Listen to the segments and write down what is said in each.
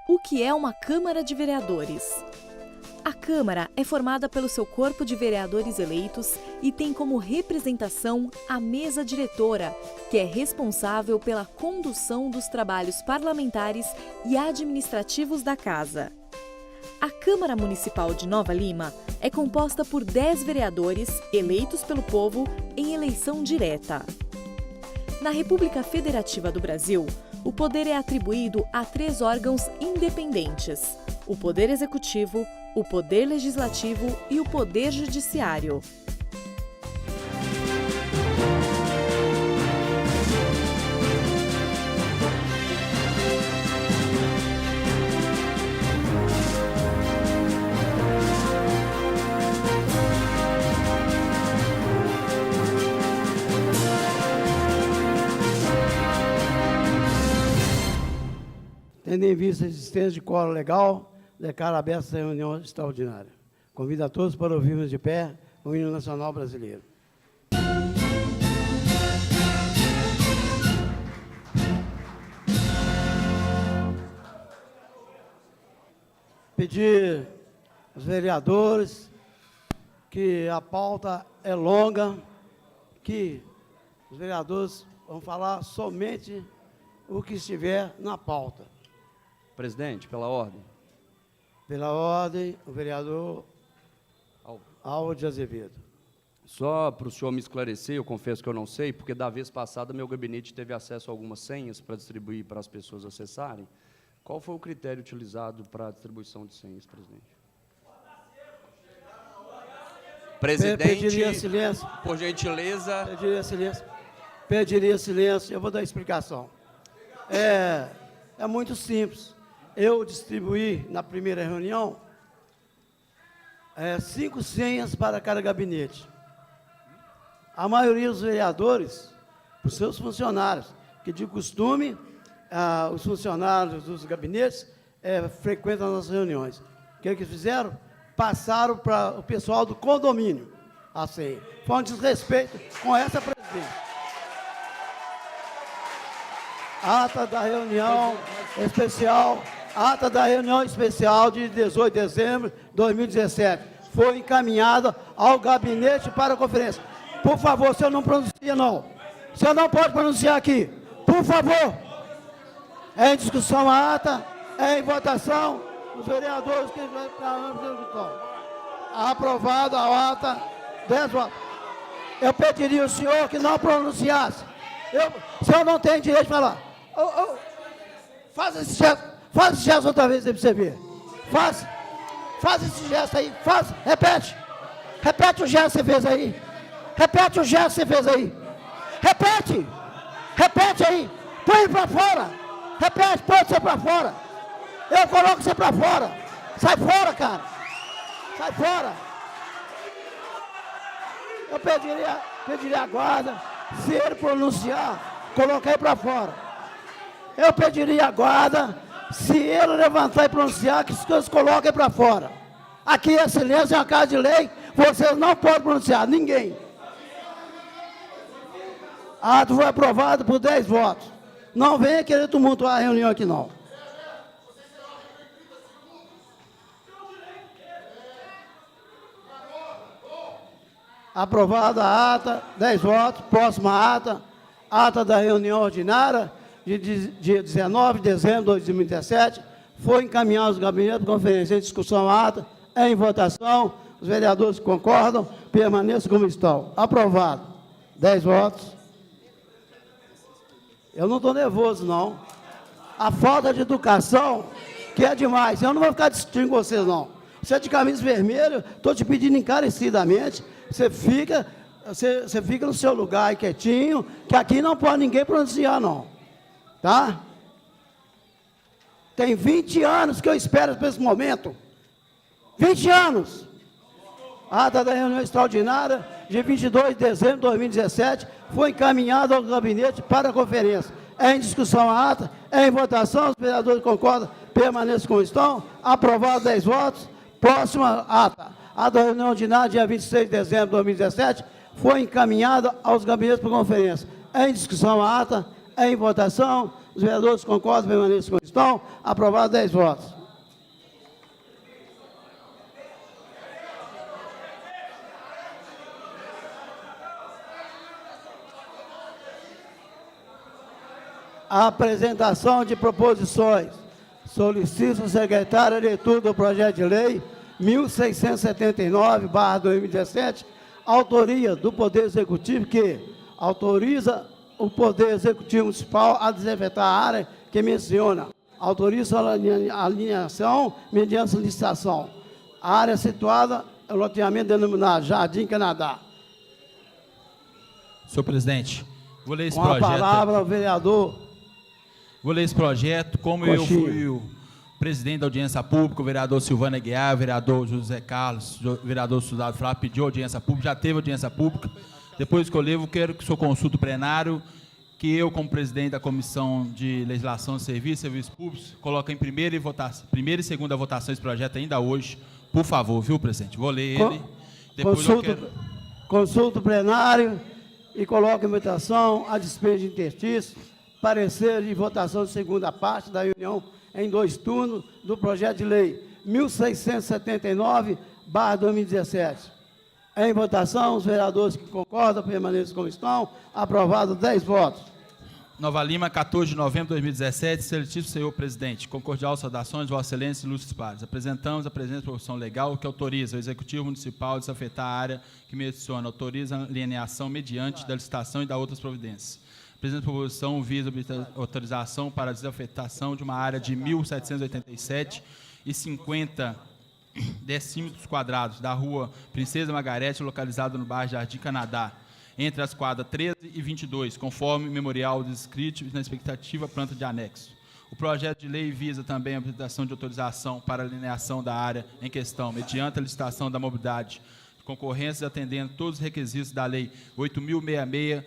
O que é uma Câmara de Vereadores? A Câmara é formada pelo seu corpo de vereadores eleitos e tem como representação a mesa diretora, que é responsável pela condução dos trabalhos parlamentares e administrativos da Casa. A Câmara Municipal de Nova Lima é composta por 10 vereadores eleitos pelo povo em eleição direta. Na República Federativa do Brasil, o poder é atribuído a 3 órgãos independentes: o Poder Executivo, o Poder Legislativo e o Poder Judiciário. Tendo em vista a existência de quórum legal, declaro aberta essa reunião extraordinária. Convido a todos para ouvirmos de pé o hino nacional brasileiro. Pedir aos vereadores que a pauta é longa, que os vereadores vão falar somente o que estiver na pauta. Presidente, pela ordem. Pela ordem, o vereador Álvaro de Azevedo. Só para o senhor me esclarecer, eu confesso que eu não sei, porque da vez passada meu gabinete teve acesso a algumas senhas para distribuir para as pessoas acessarem. Qual foi o critério utilizado para a distribuição de senhas, presidente? Presidente, Pediria silêncio. Por gentileza. Pediria silêncio. Eu vou dar a explicação. É muito simples. Eu distribuí, na primeira reunião, 5 senhas para cada gabinete. A maioria dos vereadores, para os seus funcionários, que de costume, os funcionários dos gabinetes frequentam as nossas reuniões. O que eles fizeram? Passaram para o pessoal do condomínio a senha. Foi um desrespeito com essa presidente. Ata da reunião especial de 18 de dezembro de 2017 foi encaminhada ao gabinete para a conferência. Por favor, o senhor não pronuncia, não. O senhor não pode pronunciar aqui. Por favor. É em discussão a ata, é em votação. Os vereadores que aprovado a ata, 10 votos. Eu pediria ao senhor que não pronunciasse. O senhor não tem direito de falar. Faz esse gesto outra vez aí para você ver. Faz esse gesto aí. Repete o gesto que você fez aí. Repete o gesto que você fez aí. Repete aí. Põe ele para fora. Repete, põe você para fora. Eu coloco você para fora. Sai fora, cara. Sai fora. Eu pediria a guarda, se ele pronunciar, colocar ele para fora. Eu pediria a guarda, se ele levantar e pronunciar, que os coloquem para fora. Aqui é silêncio, é uma casa de lei, vocês não podem pronunciar, ninguém. Ato foi aprovado por 10 votos. Não venha querer tumultuar a reunião aqui, não. Aprovada a ata, 10 votos, próxima ata, ata da reunião ordinária, de dia 19 de dezembro de 2017, foi encaminhado aos gabinetes de conferência em discussão ata, em votação, os vereadores que concordam, permaneçam como estão. Aprovado. 10 votos. Eu não estou nervoso, não. A falta de educação, que é demais. Eu não vou ficar discutindo com vocês, não. Você é de camisa vermelha, estou te pedindo encarecidamente, você fica no seu lugar aí quietinho, que aqui não pode ninguém pronunciar, não. Tá? Tem 20 anos que eu espero por esse momento. 20 anos. Ata da reunião extraordinária de 22 de dezembro de 2017 foi encaminhada ao gabinete para a conferência. É em discussão a ata, é em votação, os vereadores concordam, permaneçam como estão. Aprovado 10 votos. Próxima ata. A da reunião ordinária, dia 26 de dezembro de 2017, foi encaminhada aos gabinetes para conferência. É em discussão a ata, é em votação, Os vereadores concordam, permaneçam como estão. Aprovado, 10 votos. A apresentação de proposições. Solicito o secretário a leitura do projeto de lei 1679/2017, autoria do Poder Executivo, que autoriza o Poder Executivo Municipal a desinfetar a área que menciona. Autoriza a alinhação mediante licitação. A área situada é o loteamento denominado Jardim Canadá. Senhor presidente, vou ler esse Com a projeto. palavra, o vereador. Vou ler esse projeto. Como eu fui o presidente da audiência pública, o vereador Silvano Aguiar, o vereador José Carlos, o vereador Sudado Flávio pediu audiência pública, já teve audiência pública. Depois que eu levo, quero que o senhor consulte o plenário, que eu, como presidente da Comissão de Legislação, Serviços e Serviços Públicos, coloque em primeira e segunda votação esse projeto ainda hoje. Por favor, viu, presidente? Vou ler ele. Depois Consulta o plenário e coloque em votação a dispensa de interstício, parecer de votação de segunda parte da reunião em 2 turnos do projeto de lei 1679/2017. Em votação, os vereadores que concordam permaneçam como estão. Aprovado, 10 votos. Nova Lima, 14 de novembro de 2017. Excelentíssimo senhor presidente, com cordial saudações, Vossa Excelência e ilustres pares. Apresentamos a presente proposição legal que autoriza o Executivo Municipal a desafetar a área que menciona, autoriza a alienação mediante da licitação e da outras providências. A presente proposição visa a autorização para a desafetação de uma área de 1.787,50 decímetros quadrados da rua Princesa Margarete, localizada no bairro Jardim Canadá, entre as quadras 13 e 22, conforme o memorial descrito na expectativa planta de anexo. O projeto de lei visa também a apresentação de autorização para a alineação da área em questão, mediante a licitação da mobilidade de concorrências, atendendo todos os requisitos da Lei 8.066,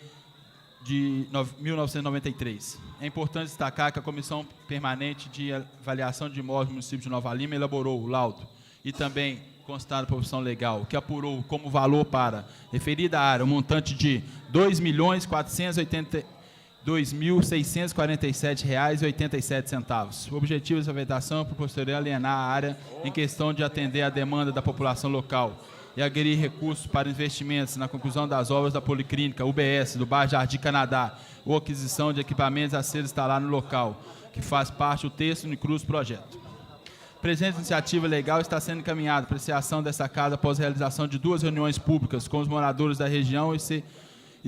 de 1993. É importante destacar que a Comissão Permanente de Avaliação de Imóveis do município de Nova Lima elaborou o laudo e também constar a proposição legal, que apurou como valor para referida área um montante de R$ 2.482.647,87. O objetivo dessa vetação é por posterior alienar a área em questão de atender à demanda da população local e agerir recursos para investimentos na conclusão das obras da Policlínica UBS do bairro Jardim Canadá ou aquisição de equipamentos a ser instalados no local, que faz parte do texto incluso do projeto. A presente iniciativa legal está sendo encaminhada para apreciação desta casa após a realização de 2 reuniões públicas com os moradores da região e se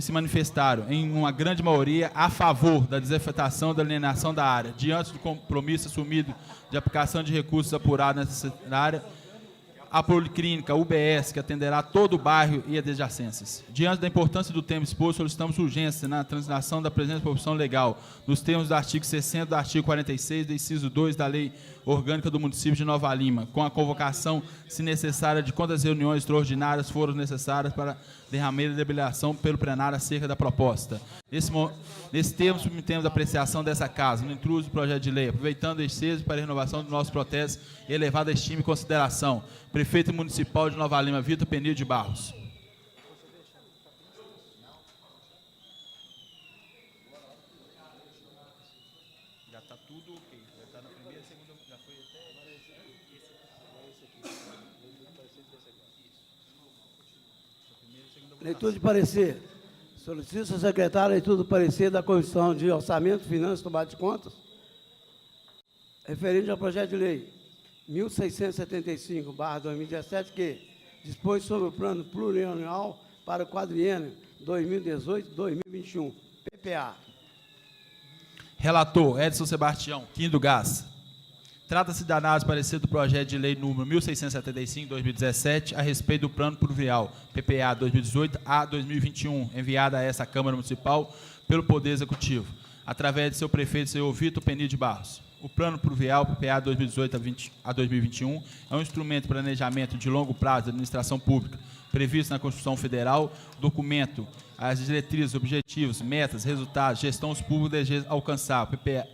manifestaram, em uma grande maioria, a favor da desafetação da alienação da área, diante do compromisso assumido de aplicação de recursos apurados nessa área, a Policlínica UBS, que atenderá todo o bairro e adjacências. Diante da importância do tema exposto, solicitamos urgência na translação da presente proposição legal, nos termos do artigo 60 do artigo 46, do inciso 2 da Lei Orgânica do Município de Nova Lima, com a convocação, se necessária, de quantas reuniões extraordinárias foram necessárias para derrameira e deliberação pelo plenário acerca da proposta. Nesse termo, submetemos a apreciação dessa casa, no intruso do projeto de lei, aproveitando o ensejo para a renovação do nosso protesto e elevada estima e consideração. Prefeito Municipal de Nova Lima, Vitor Penil de Barros. Já está tudo ok. Já está na primeira, segunda, já foi até... Leitura de parecer. Solicito ao secretário a leitura do parecer da Comissão de Orçamento, Finanças e Tomada de Contas, referente ao projeto de lei 1675/2017, que dispõe sobre o plano plurianual para o quadriênio 2018-2021, PPA. Relator, Edson Sebastião, Quinto Gás. Trata-se da análise parecer do projeto de lei número 1675/2017 a respeito do plano pluvial, PPA 2018 a 2021, enviada a essa Câmara Municipal pelo Poder Executivo, através de seu prefeito, senhor Vitor Penil de Barros. O plano pluvial, PPA 2018 a 2021, é um instrumento de planejamento de longo prazo da administração pública, previsto na Constituição Federal, documento as diretrizes, objetivos, metas, resultados, gestão pública deve alcançar. O PPA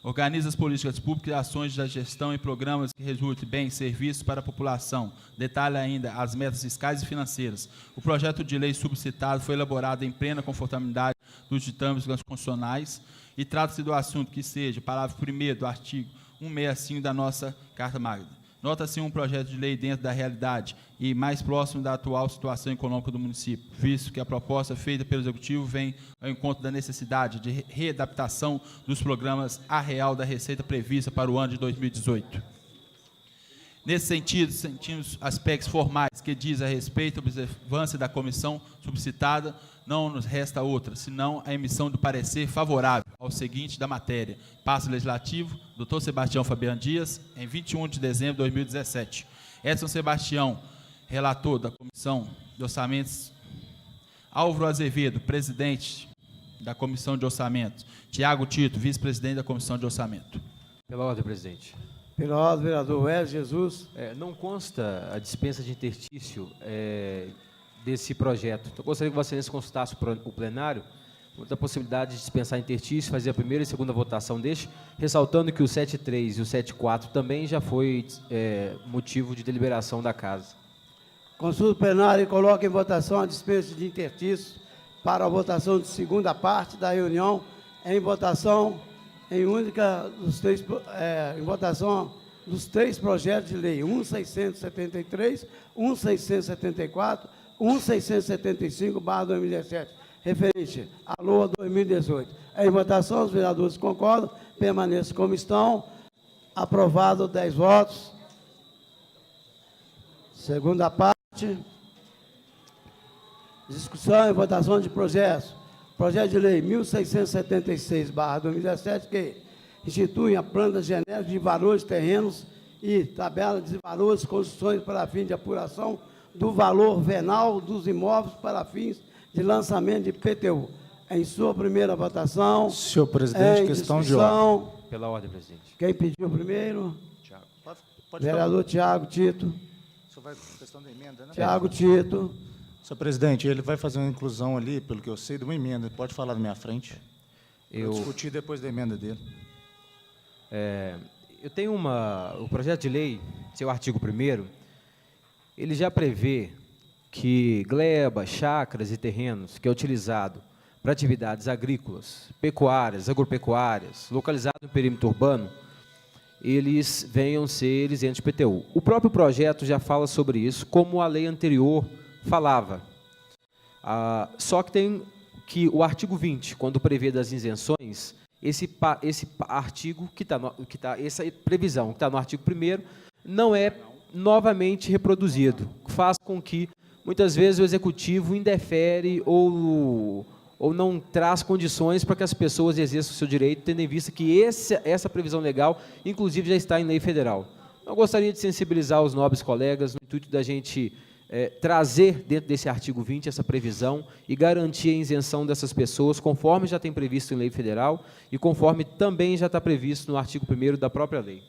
organiza as políticas públicas e ações da gestão e programas que resultem bens e serviços para a população. Detalha ainda as metas fiscais e financeiras. O projeto de lei subcitado foi elaborado em plena conformidade dos ditames constitucionais e trata-se do assunto que seja, parágrafo 1º do artigo 165 da nossa Carta Magna. Nota-se um projeto de lei dentro da realidade e mais próximo da atual situação econômica do município, visto que a proposta feita pelo Executivo vem ao encontro da necessidade de readaptação dos programas à real da Receita prevista para o ano de 2018. Nesse sentido, sentimos aspectos formais que diz a respeito à observância da comissão subcitada, não nos resta outra, senão a emissão do parecer favorável ao seguinte da matéria. Passo Legislativo, Dr. Sebastião Fabiano Dias, em 21 de dezembro de 2017. Edson Sebastião, relator da Comissão de Orçamentos. Álvaro Azevedo, presidente da Comissão de Orçamentos. Tiago Tito, vice-presidente da Comissão de Orçamento. Pela ordem, presidente. Pela ordem, vereador Wélio Jesus. Não consta a dispensa de interstício desse projeto. Então, gostaria que Vossa Excelência consultasse o plenário da possibilidade de dispensar interstício, fazer a primeira e segunda votação deste, ressaltando que o 7.3 e o 7.4 também já foi motivo de deliberação da Casa. Consulta o plenário e coloca em votação a dispensa de interstício para a votação de segunda parte da reunião, em votação em única em votação dos três projetos de lei, 1.673, 1.674, 1.675/2017, referente à LOA 2018. Em votação, os vereadores concordam, permaneçam como estão. Aprovado, 10 votos. Segunda parte. Discussão e votação de projetos. Projeto de lei 1676/2017, que institui a planta genérica de valores de terrenos e tabela de valores de construções para fim de apuração do valor venal dos imóveis para fins de lançamento de PTU. Em sua primeira votação. Senhor presidente, questão de ordem. Pela ordem, presidente. Quem pediu primeiro? Tiago. Pode vereador Tiago Tito. Só vai questão da emenda, né? Tiago Tito. Senhor presidente, ele vai fazer uma inclusão ali, pelo que eu sei, de uma emenda. Pode falar na minha frente. Eu discutir depois da emenda dele. Eu tenho o projeto de lei, seu artigo 1º, ele já prevê que gleba, chácaras e terrenos que é utilizado para atividades agrícolas, pecuárias, agropecuárias, localizado no perímetro urbano, eles venham ser isentos de PTU. O próprio projeto já fala sobre isso, como a lei anterior falava. Só que tem que o artigo 20, quando prevê das isenções, esse artigo essa previsão que está no artigo 1º não é novamente reproduzido, faz com que muitas vezes o executivo indefere ou não traz condições para que as pessoas exerçam o seu direito, tendo em vista que essa previsão legal, inclusive, já está em lei federal. Eu gostaria de sensibilizar os nobres colegas no intuito da gente trazer dentro desse artigo 20 essa previsão e garantir a isenção dessas pessoas, conforme já tem previsto em lei federal e conforme também já está previsto no artigo 1º da própria lei.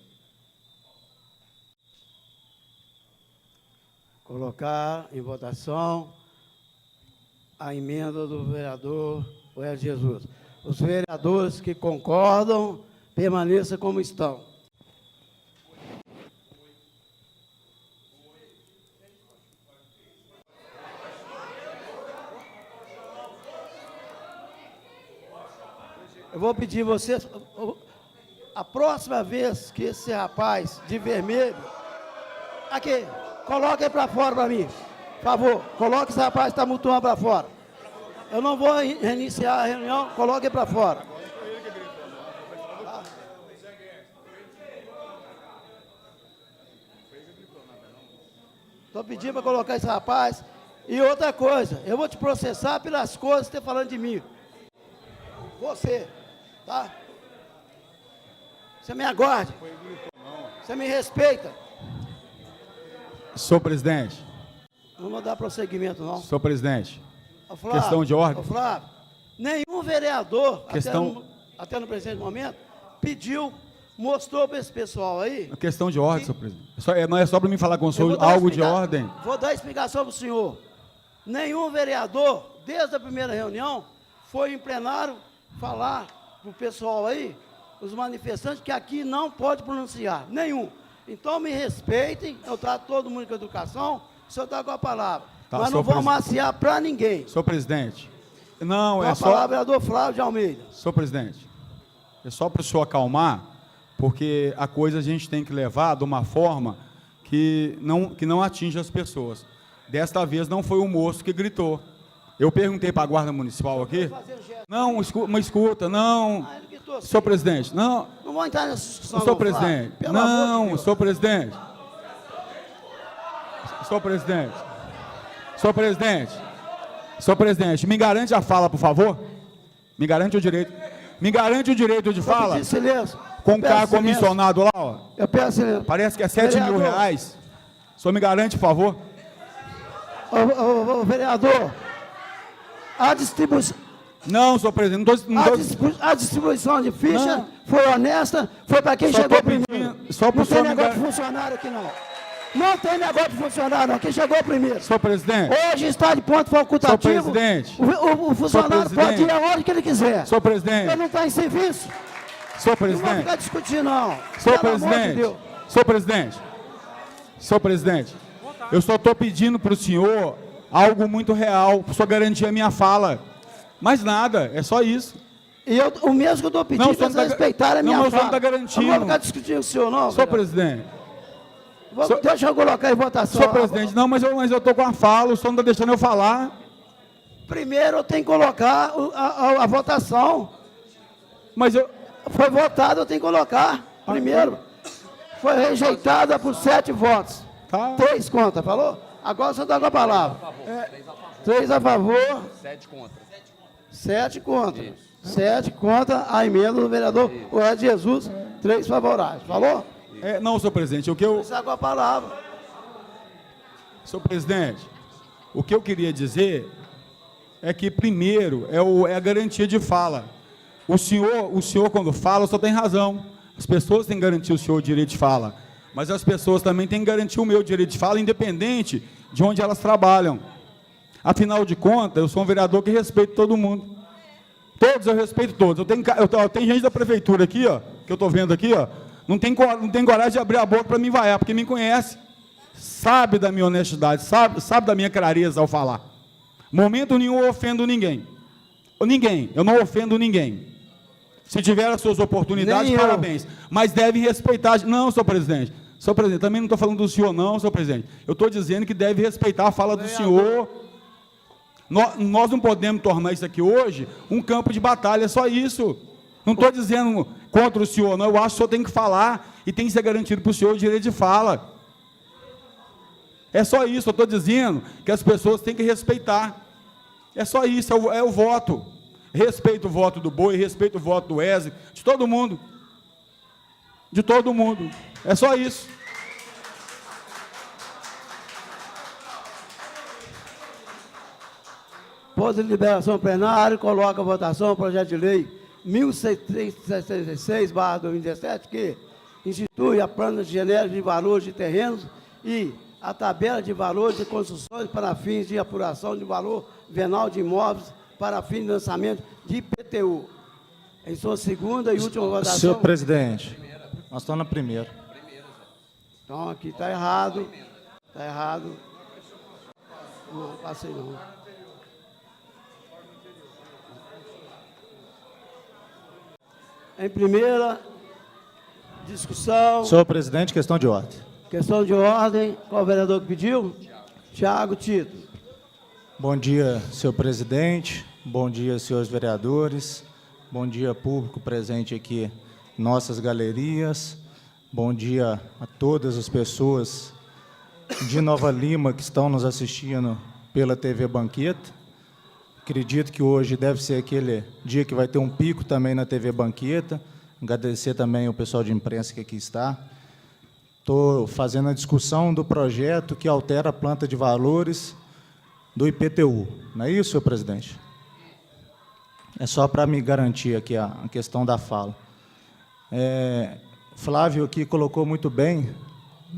Colocar em votação a emenda do vereador Wélio Jesus. Os vereadores que concordam, permaneçam como estão. Eu vou pedir vocês, a próxima vez que esse rapaz de vermelho, aqui, coloca ele para fora para mim, por favor, coloque esse rapaz que está mutuando para fora. Eu não vou reiniciar a reunião, coloque ele para fora. Estou pedindo para colocar esse rapaz. E outra coisa, eu vou te processar pelas coisas que você está falando de mim. Você, tá? Você me aguarde. Você me respeita. Senhor presidente. Não vou dar prosseguimento, não. Senhor presidente. Flávio, questão de ordem. Flávio, nenhum vereador, questão... até no presente momento, pediu, mostrou para esse pessoal aí... Questão de ordem, senhor presidente. Não é só para mim falar com o senhor algo de ordem. Vou dar explicação para o senhor. Nenhum vereador, desde a primeira reunião, foi em plenário falar para o pessoal aí, os manifestantes, que aqui não pode pronunciar. Nenhum. Então, me respeitem, eu trato todo mundo com educação, o senhor está com a palavra. Tá, mas não vou amaciar para ninguém. Senhor presidente, Não, Com é a só... palavra, vereador Flávio de Almeida. Senhor presidente, é só para o senhor acalmar, porque a coisa a gente tem que levar de uma forma que não atinja as pessoas. Desta vez não foi o moço que gritou. Eu perguntei para a guarda municipal aqui. Não, escuta, não. Senhor presidente, não. Não vou entrar nessa discussão. Senhor presidente, não, senhor presidente. Senhor presidente. Senhor presidente. Senhor presidente, me garante a fala, por favor? Me garante o direito. Me garante o direito de fala? Pedir silêncio. Com o cara comissionado lá, ó. Eu peço silêncio. Parece que é 7 mil reais. O senhor me garante, por favor? Ô, vereador, a distribuição... Não, senhor presidente, A distribuição de ficha foi honesta, foi para quem Só chegou tô pedindo- primeiro. só pro Não tem senhor me negócio gar- de funcionário aqui, não. Não tem negócio de funcionário, não. Quem chegou primeiro. Senhor presidente. Hoje está de ponto facultativo. Senhor presidente. O funcionário Senhor pode ir presidente. aonde que ele quiser. Senhor presidente. Ele não está em serviço. Senhor Não vamos presidente. ficar discutindo, não. Senhor Pelo amor de presidente. Deus. Senhor presidente. Senhor presidente. Eu só estou pedindo para o senhor algo muito real, para o senhor garantir a minha fala. Mais nada, é só isso. E o mesmo que eu estou pedindo, Não, o senhor é não tá- respeitar a minha não, mas o senhor fala. não tá garantindo. Eu não vou ficar discutindo com o senhor, não. Senhor vereador. presidente. Deixa eu colocar em votação. Senhor presidente, não, mas eu estou com a fala, o senhor não está deixando eu falar. Primeiro eu tenho que colocar a votação. Mas eu... Foi votado, eu tenho que colocar. Primeiro. Foi rejeitada por 7 votos. Tá. 3 contra, falou? Agora você está com a palavra. 3 a favor, 7 contra. 7 contra. 7 contra a emenda do vereador Oed Jesus, 3 favoráveis. Falou? Não, senhor presidente, o que eu... Você está com a palavra. Senhor presidente, o que eu queria dizer é que, primeiro, é a garantia de fala. O senhor, quando fala, só tem razão. As pessoas têm que garantir o senhor o direito de fala. Mas as pessoas também têm que garantir o meu direito de fala, independente de onde elas trabalham. Afinal de contas, eu sou um vereador que respeito todo mundo. Todos, eu respeito todos. Eu tenho gente da prefeitura aqui, ó, que eu estou vendo aqui, ó, não tem coragem de abrir a boca para me vaiar, porque me conhece. Sabe da minha honestidade, sabe da minha clareza ao falar. Momento nenhum eu ofendo ninguém. Eu não ofendo ninguém. Se tiver as suas oportunidades, parabéns. Mas devem respeitar... Não, senhor presidente. Senhor presidente, também não estou falando do senhor, não, senhor presidente. Eu estou dizendo que deve respeitar a fala do senhor. Nós não podemos tornar isso aqui hoje um campo de batalha, é só isso. Não estou dizendo contra o senhor, não. Eu acho que o senhor tem que falar e tem que ser garantido para o senhor o direito de fala. É só isso, eu estou dizendo que as pessoas têm que respeitar. É só isso, é o voto. Respeito o voto do Boi, respeito o voto do Wesley, de todo mundo. De todo mundo. É só isso. Pós de liberação plenária, coloca a votação o projeto de lei 1666/2017, que institui a plana genérica de valores de terrenos e a tabela de valores de construções para fins de apuração de valor venal de imóveis para fins de lançamento de IPTU. Em sua segunda e última votação... Senhor presidente, nós estamos na primeira. Então, aqui está errado. Está errado. Não, passei não. Em primeira discussão... Senhor presidente, questão de ordem. Questão de ordem. Qual o vereador que pediu? Tiago Tito. Bom dia, senhor presidente. Bom dia, senhores vereadores. Bom dia, público presente aqui em nossas galerias. Bom dia a todas as pessoas de Nova Lima que estão nos assistindo pela TV Banqueta. Acredito que hoje deve ser aquele dia que vai ter um pico também na TV Banqueta. Agradecer também o pessoal de imprensa que aqui está. Estou fazendo a discussão do projeto que altera a planta de valores do IPTU. Não é isso, senhor presidente? É só para me garantir aqui a questão da fala. Flávio aqui colocou muito bem,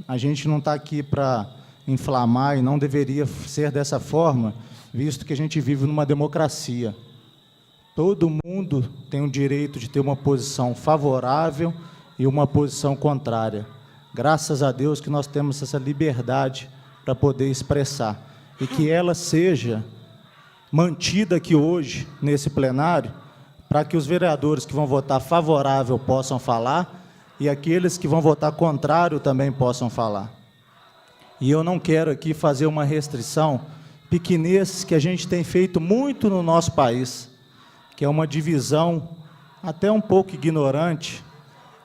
a gente não está aqui para inflamar e não deveria ser dessa forma, visto que a gente vive numa democracia. Todo mundo tem o direito de ter uma posição favorável e uma posição contrária. Graças a Deus que nós temos essa liberdade para poder expressar e que ela seja mantida aqui hoje, nesse plenário, para que os vereadores que vão votar favorável possam falar e aqueles que vão votar contrário também possam falar. E eu não quero aqui fazer uma restrição pequenez que a gente tem feito muito no nosso país, que é uma divisão até um pouco ignorante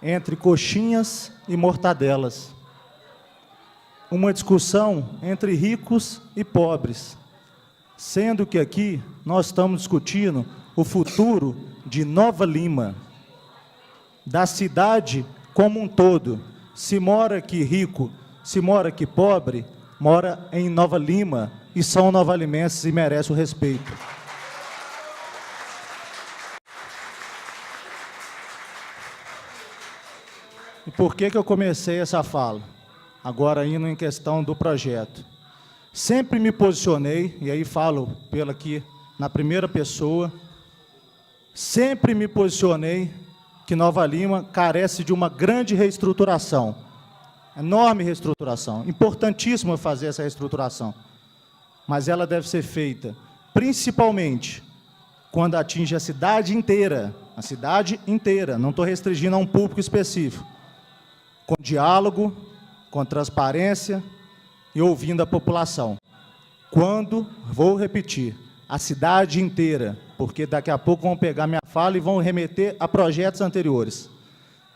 entre coxinhas e mortadelas. Uma discussão entre ricos e pobres, sendo que aqui nós estamos discutindo o futuro de Nova Lima, da cidade como um todo. Se mora aqui rico, se mora aqui pobre, mora em Nova Lima e são novalimenses e merece o respeito. E por que eu comecei essa fala? Agora indo em questão do projeto. Sempre me posicionei, e aí falo pela aqui na primeira pessoa, sempre me posicionei que Nova Lima carece de uma grande reestruturação, enorme reestruturação, importantíssimo fazer essa reestruturação, mas ela deve ser feita principalmente quando atinge a cidade inteira, não estou restringindo a um público específico, com diálogo, com transparência e ouvindo a população. Quando, vou repetir, a cidade inteira, porque daqui a pouco vão pegar minha fala e vão remeter a projetos anteriores.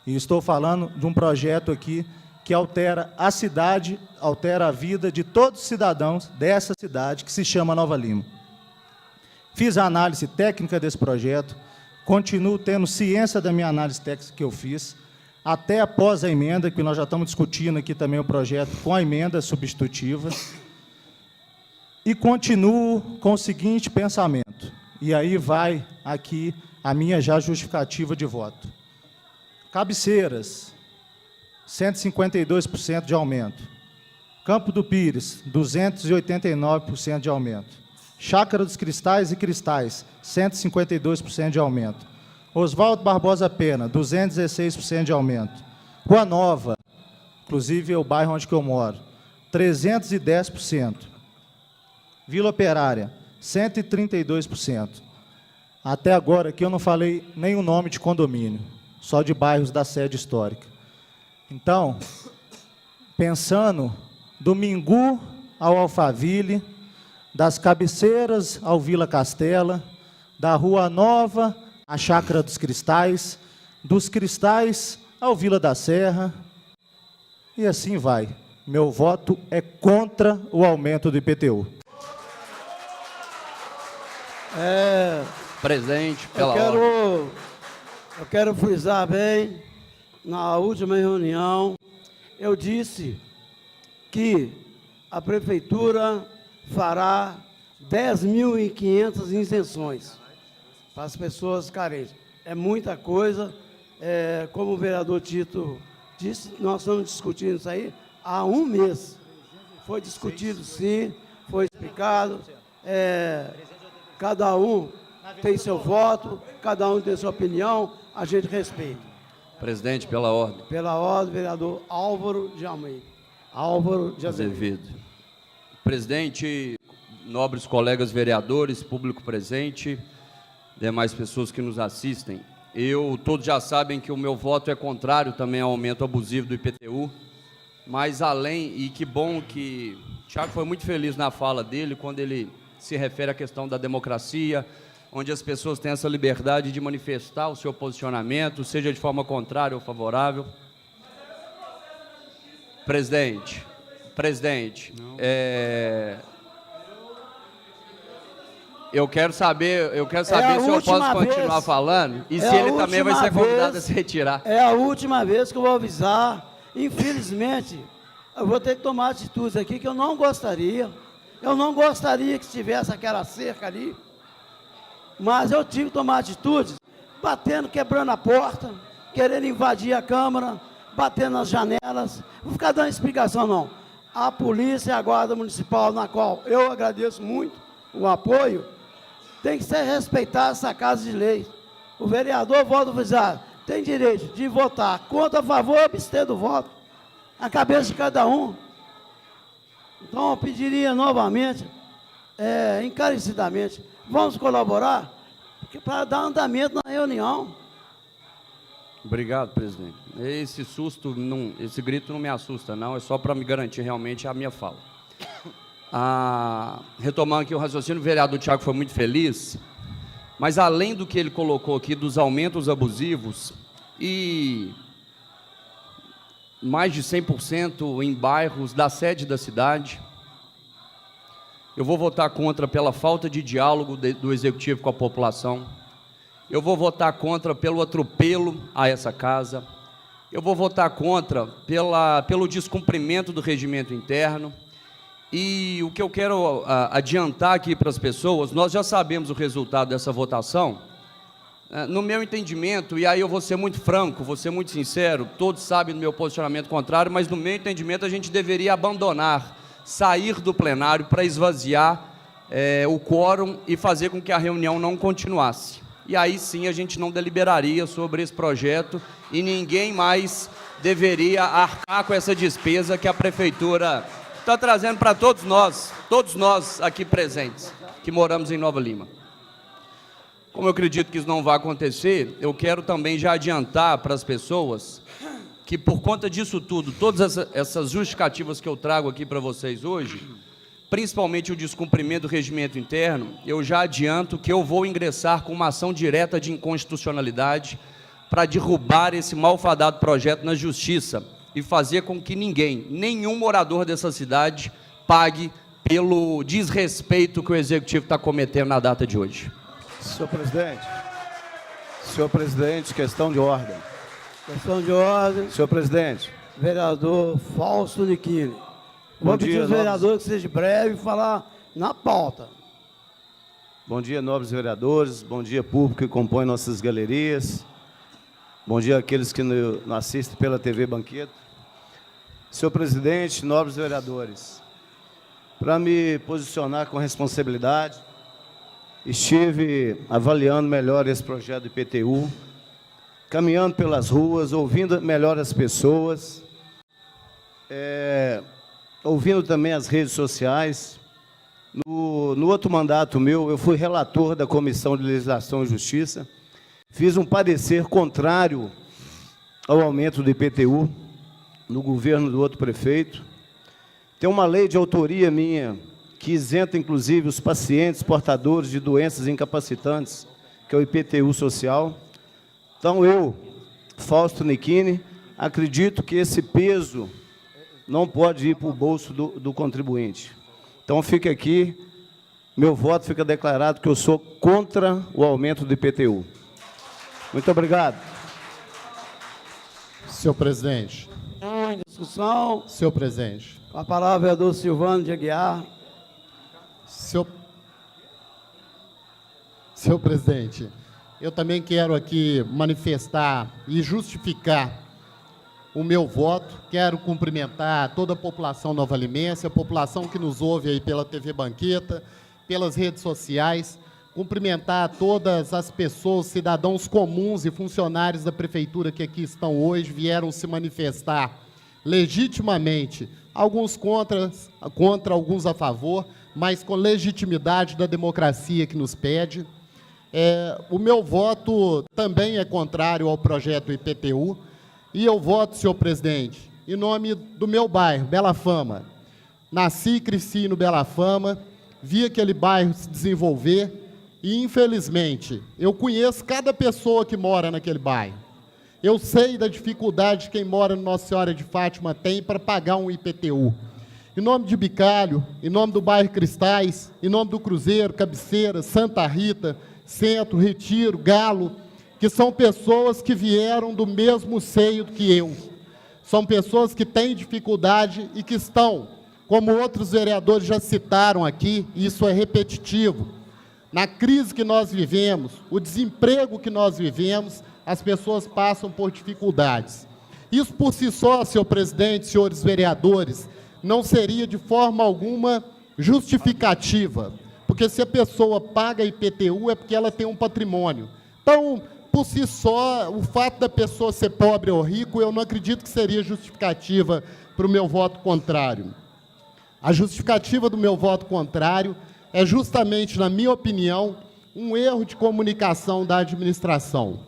E estou falando de um projeto aqui que altera a cidade, altera a vida de todos os cidadãos dessa cidade, que se chama Nova Lima. Fiz a análise técnica desse projeto, continuo tendo ciência da minha análise técnica que eu fiz, até após a emenda, que nós já estamos discutindo aqui também o projeto com a emenda substitutiva, e continuo com o seguinte pensamento, e aí vai aqui a minha já justificativa de voto. Cabeceiras, 152% de aumento. Campo do Pires, 289% de aumento. Chácara dos Cristais e Cristais, 152% de aumento. Oswaldo Barbosa Pena, 216% de aumento. Rua Nova, inclusive é o bairro onde eu moro, 310%. Vila Operária, 132%. Até agora aqui eu não falei nem o nome de condomínio, só de bairros da sede histórica. Então, pensando do Mingu ao Alphaville, das Cabeceiras ao Vila Castela, da Rua Nova à Chácara dos Cristais, dos Cristais ao Vila da Serra, e assim vai. Meu voto é contra o aumento do IPTU. Presidente, pela ordem. Eu quero frisar bem, na última reunião, eu disse que a Prefeitura fará 10.500 isenções para as pessoas carentes. É muita coisa, como o vereador Tito disse, nós estamos discutindo isso aí há um mês. Foi discutido, sim, foi explicado. Cada um tem seu voto, cada um tem sua opinião, a gente respeita. Presidente, pela ordem. Pela ordem, vereador Álvaro de Almeida. Álvaro de Azevedo. Presidente, nobres colegas vereadores, público presente, demais pessoas que nos assistem, todos já sabem que o meu voto é contrário também ao aumento abusivo do IPTU, mas além, e que bom que o Thiago foi muito feliz na fala dele, quando ele se refere à questão da democracia, onde as pessoas têm essa liberdade de manifestar o seu posicionamento, seja de forma contrária ou favorável. Presidente, eu quero saber se eu posso continuar falando e se ele também vai ser convidado a se retirar. É a última vez que eu vou avisar. Infelizmente, eu vou ter que tomar atitudes aqui que eu não gostaria. Eu não gostaria que tivesse aquela cerca ali, mas eu tive que tomar atitudes, batendo, quebrando a porta, querendo invadir a Câmara, batendo nas janelas. Não vou ficar dando explicação, não. A polícia e a Guarda Municipal, na qual eu agradeço muito o apoio, tem que ser respeitada essa Casa de Lei. O vereador, volta a avisar, tem direito de votar contra, a favor ou abster do voto. A cabeça de cada um. Então, eu pediria novamente encarecidamente, vamos colaborar para dar andamento na reunião. Obrigado, presidente. Esse susto, esse grito não me assusta, não. É só para me garantir realmente a minha fala. Retomando aqui o raciocínio, o vereador Tiago foi muito feliz, mas além do que ele colocou aqui dos aumentos abusivos e mais de 100% em bairros da sede da cidade, eu vou votar contra pela falta de diálogo do Executivo com a população, eu vou votar contra pelo atropelo a essa casa, eu vou votar contra pelo descumprimento do regimento interno. E o que eu quero adiantar aqui para as pessoas, nós já sabemos o resultado dessa votação. No meu entendimento, e aí eu vou ser muito franco, vou ser muito sincero, todos sabem do meu posicionamento contrário, mas no meu entendimento a gente deveria abandonar, sair do plenário para esvaziar o quórum e fazer com que a reunião não continuasse. E aí sim a gente não deliberaria sobre esse projeto e ninguém mais deveria arcar com essa despesa que a Prefeitura está trazendo para todos nós aqui presentes, que moramos em Nova Lima. Como eu acredito que isso não vai acontecer, eu quero também já adiantar para as pessoas que, por conta disso tudo, todas essas justificativas que eu trago aqui para vocês hoje, principalmente o descumprimento do regimento interno, eu já adianto que eu vou ingressar com uma ação direta de inconstitucionalidade para derrubar esse malfadado projeto na Justiça e fazer com que nenhum morador dessa cidade pague pelo desrespeito que o Executivo está cometendo na data de hoje. Senhor presidente, questão de ordem. Questão de ordem. Senhor presidente. Vereador Fausto Nichini. Vou pedir aos vereadores que seja breve e falar na pauta. Bom dia, nobres vereadores. Bom dia, público que compõe nossas galerias. Bom dia àqueles que nos assistem pela TV Banqueta. Senhor presidente, nobres vereadores, para me posicionar com responsabilidade, estive avaliando melhor esse projeto do IPTU, caminhando pelas ruas, ouvindo melhor as pessoas, ouvindo também as redes sociais. No outro mandato meu, eu fui relator da Comissão de Legislação e Justiça, fiz um parecer contrário ao aumento do IPTU no governo do outro prefeito. Tem uma lei de autoria minha que isenta, inclusive, os pacientes portadores de doenças incapacitantes, que é o IPTU social. Então, eu, Fausto Nichini, acredito que esse peso não pode ir para o bolso do contribuinte. Então, fica aqui, meu voto fica declarado que eu sou contra o aumento do IPTU. Muito obrigado. Senhor presidente. Em discussão. Senhor presidente. Com a palavra, o vereador Silvano de Aguiar. Senhor presidente, eu também quero aqui manifestar e justificar o meu voto. Quero cumprimentar toda a população novalimense, a população que nos ouve aí pela TV Banqueta, pelas redes sociais, cumprimentar todas as pessoas, cidadãos comuns e funcionários da Prefeitura que aqui estão hoje, vieram se manifestar legitimamente, alguns contra, alguns a favor, mas com legitimidade da democracia que nos pede. O meu voto também é contrário ao projeto IPTU, e eu voto, senhor presidente, em nome do meu bairro, Bela Fama. Nasci e cresci no Bela Fama, vi aquele bairro se desenvolver e, infelizmente, eu conheço cada pessoa que mora naquele bairro. Eu sei da dificuldade que quem mora no Nossa Senhora de Fátima tem para pagar um IPTU. Em nome de Bicalho, em nome do bairro Cristais, em nome do Cruzeiro, Cabeceira, Santa Rita, Centro, Retiro, Galo, que são pessoas que vieram do mesmo seio que eu. São pessoas que têm dificuldade e que estão, como outros vereadores já citaram aqui, e isso é repetitivo, na crise que nós vivemos, o desemprego que nós vivemos, as pessoas passam por dificuldades. Isso por si só, senhor presidente, senhores vereadores, não seria de forma alguma justificativa, porque se a pessoa paga IPTU é porque ela tem um patrimônio. Então, por si só, o fato da pessoa ser pobre ou rico, eu não acredito que seria justificativa para o meu voto contrário. A justificativa do meu voto contrário é justamente, na minha opinião, um erro de comunicação da administração.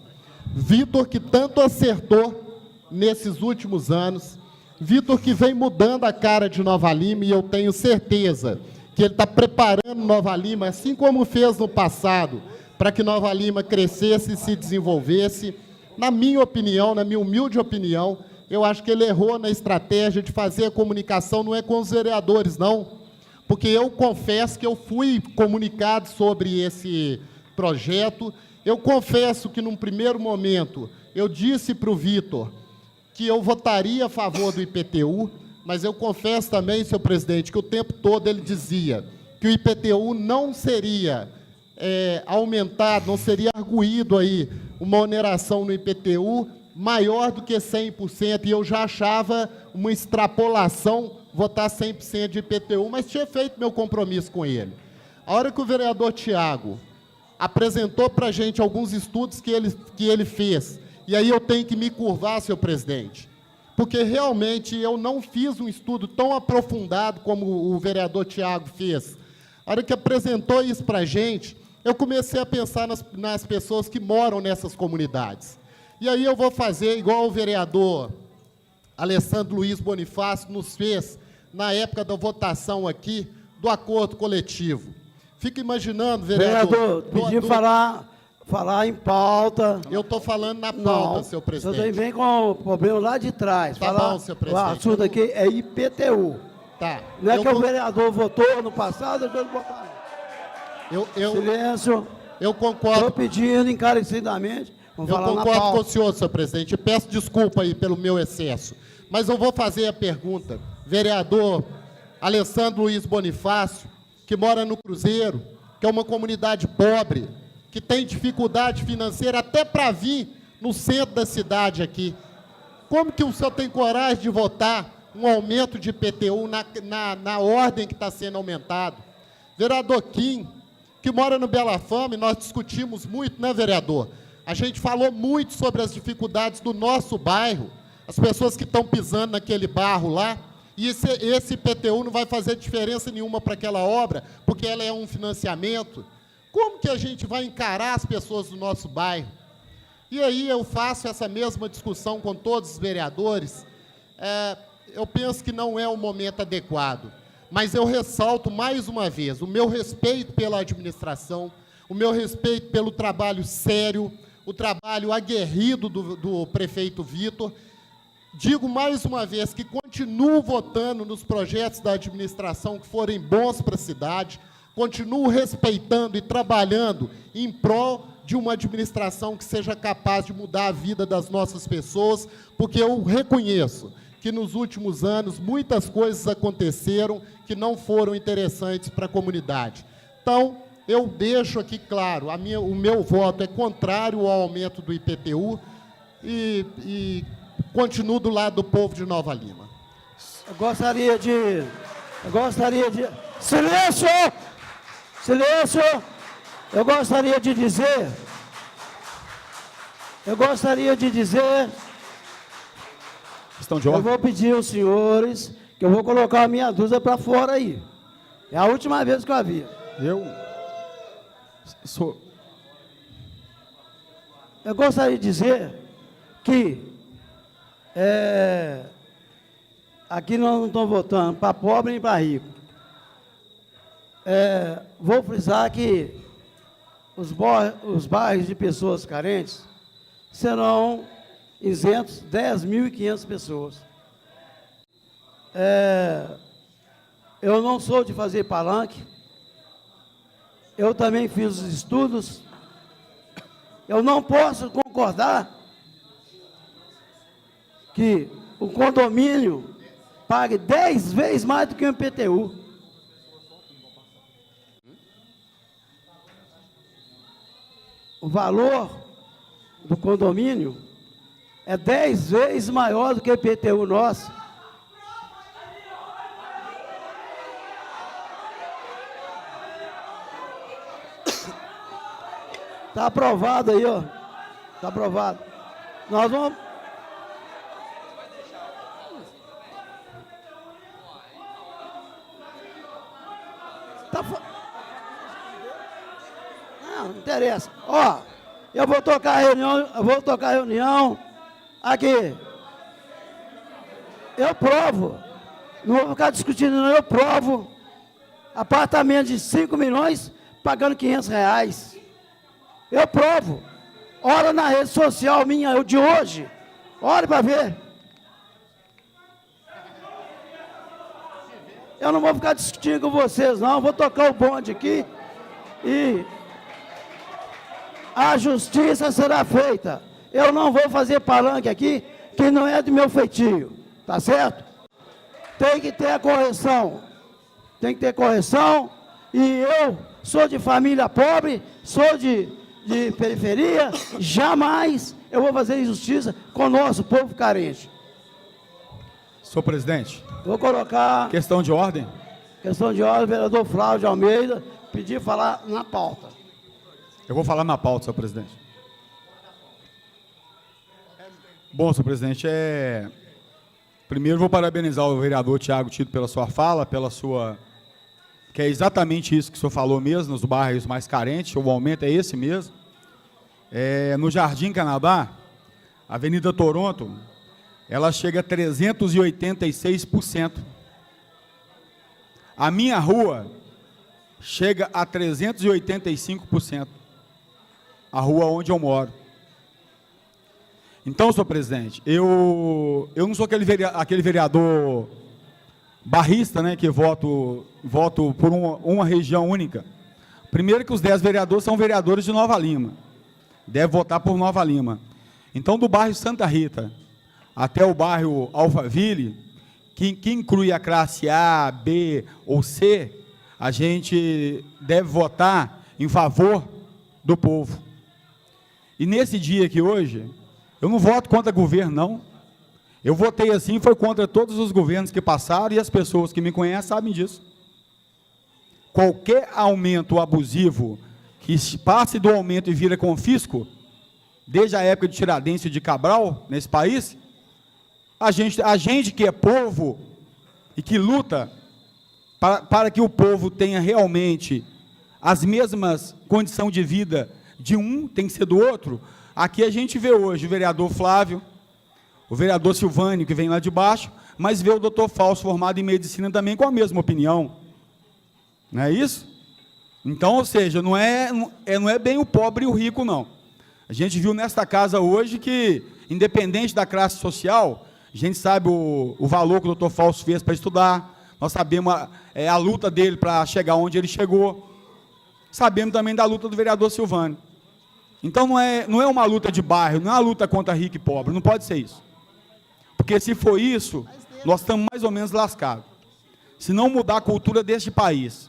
Vitor, que tanto acertou nesses últimos anos, Vitor, que vem mudando a cara de Nova Lima, e eu tenho certeza que ele está preparando Nova Lima, assim como fez no passado, para que Nova Lima crescesse e se desenvolvesse. Na minha opinião, na minha humilde opinião, eu acho que ele errou na estratégia de fazer a comunicação, não é com os vereadores, não. Porque eu confesso que eu fui comunicado sobre esse projeto. Eu confesso que, num primeiro momento, eu disse para o Vitor que eu votaria a favor do IPTU, mas eu confesso também, senhor presidente, que o tempo todo ele dizia que o IPTU não seria aumentado, não seria arguído aí uma oneração no IPTU maior do que 100%, e eu já achava uma extrapolação votar 100% de IPTU, mas tinha feito meu compromisso com ele. A hora que o vereador Tiago apresentou para a gente alguns estudos que ele fez, e aí eu tenho que me curvar, senhor presidente, porque realmente eu não fiz um estudo tão aprofundado como o vereador Tiago fez. A hora que apresentou isso para a gente, eu comecei a pensar nas pessoas que moram nessas comunidades. E aí eu vou fazer igual o vereador Alessandro Luiz Bonifácio nos fez na época da votação aqui do acordo coletivo. Fica imaginando, vereador... Vereador, falar em pauta. Eu estou falando na pauta, não, senhor presidente. O senhor vem com o problema lá de trás. Tá bom, senhor presidente. O assunto aqui é IPTU. Tá. Não é que o vereador votou no passado, eu vou votar. Silêncio. Eu concordo. Estou pedindo encarecidamente. Eu concordo com o senhor, senhor presidente. Peço desculpa aí pelo meu excesso. Mas eu vou fazer a pergunta. Vereador Alessandro Luiz Bonifácio, que mora no Cruzeiro, que é uma comunidade pobre, que tem dificuldade financeira até para vir no centro da cidade aqui. Como que o senhor tem coragem de votar um aumento de IPTU na ordem que está sendo aumentado? Vereador Kim, que mora no Bela Fama, e nós discutimos muito, né, vereador? A gente falou muito sobre as dificuldades do nosso bairro, as pessoas que estão pisando naquele barro lá, e esse IPTU não vai fazer diferença nenhuma para aquela obra, porque ela é um financiamento. Como que a gente vai encarar as pessoas do nosso bairro? E aí eu faço essa mesma discussão com todos os vereadores. Eu penso que não é o momento adequado, mas eu ressalto mais uma vez o meu respeito pela administração, o meu respeito pelo trabalho sério, o trabalho aguerrido do prefeito Vitor. Digo mais uma vez que continuo votando nos projetos da administração que forem bons para a cidade, continuo respeitando e trabalhando em prol de uma administração que seja capaz de mudar a vida das nossas pessoas, porque eu reconheço que nos últimos anos muitas coisas aconteceram que não foram interessantes para a comunidade. Então, eu deixo aqui claro, o meu voto é contrário ao aumento do IPTU e continuo do lado do povo de Nova Lima. Eu gostaria de... Silêncio! Silêncio! Eu gostaria de dizer... Questão de ordem. Eu vou pedir aos senhores que eu vou colocar a minha dúvida para fora aí. É a última vez que eu a vi. Eu gostaria de dizer que aqui nós não estamos votando para pobre nem para rico. Vou frisar que os bairros de pessoas carentes serão isentos 10.500 pessoas. Eu não sou de fazer palanque, eu também fiz os estudos, eu não posso concordar que o condomínio pague 10 vezes mais do que o IPTU. O valor do condomínio é 10 vezes maior do que o IPTU nosso. Está aprovado aí, ó. Está aprovado. Nós vamos... não interessa. Ó, eu vou tocar a reunião aqui. Eu provo. Não vou ficar discutindo, não. Eu provo. Apartamento de 5 milhões pagando R$500. Eu provo. Olha na rede social minha de hoje. Olha para ver. Eu não vou ficar discutindo com vocês, não. Vou tocar o bonde aqui e a justiça será feita. Eu não vou fazer palanque aqui, que não é do meu feitio. Tá certo? Tem que ter a correção. Tem que ter correção. E eu sou de família pobre, sou de periferia. Jamais eu vou fazer injustiça com o nosso povo carente. Senhor presidente. Vou colocar... Questão de ordem. Questão de ordem, vereador Flávio de Almeida, pedir falar na pauta. Eu vou falar na pauta, senhor presidente. Bom, senhor presidente, primeiro vou parabenizar o vereador Tiago Tito pela sua fala, que é exatamente isso que o senhor falou mesmo, nos bairros mais carentes, o aumento é esse mesmo. No Jardim Canadá, Avenida Toronto, ela chega a 386%. A minha rua chega a 385%. A rua onde eu moro. Então, senhor presidente, eu não sou aquele vereador barrista, né, que voto por uma região única. Primeiro que os 10 vereadores são vereadores de Nova Lima. Deve votar por Nova Lima. Então, do bairro Santa Rita até o bairro Alphaville, que inclui a classe A, B ou C, a gente deve votar em favor do povo. E nesse dia aqui hoje, eu não voto contra governo, não. Eu votei assim, foi contra todos os governos que passaram, e as pessoas que me conhecem sabem disso. Qualquer aumento abusivo que passe do aumento e vira confisco, desde a época de Tiradentes e de Cabral, nesse país, a gente que é povo e que luta para que o povo tenha realmente as mesmas condições de vida de um, tem que ser do outro. Aqui a gente vê hoje o vereador Flávio, o vereador Silvânio, que vem lá de baixo, mas vê o doutor Fausto, formado em medicina, também com a mesma opinião. Não é isso? Então, ou seja, não é bem o pobre e o rico, não. A gente viu nesta casa hoje que, independente da classe social, a gente sabe o valor que o doutor Fausto fez para estudar, nós sabemos a luta dele para chegar onde ele chegou, sabemos também da luta do vereador Silvânio. Então não é uma luta de bairro, não é uma luta contra rico e pobre, não pode ser isso. Porque se for isso, nós estamos mais ou menos lascados. Se não mudar a cultura deste país,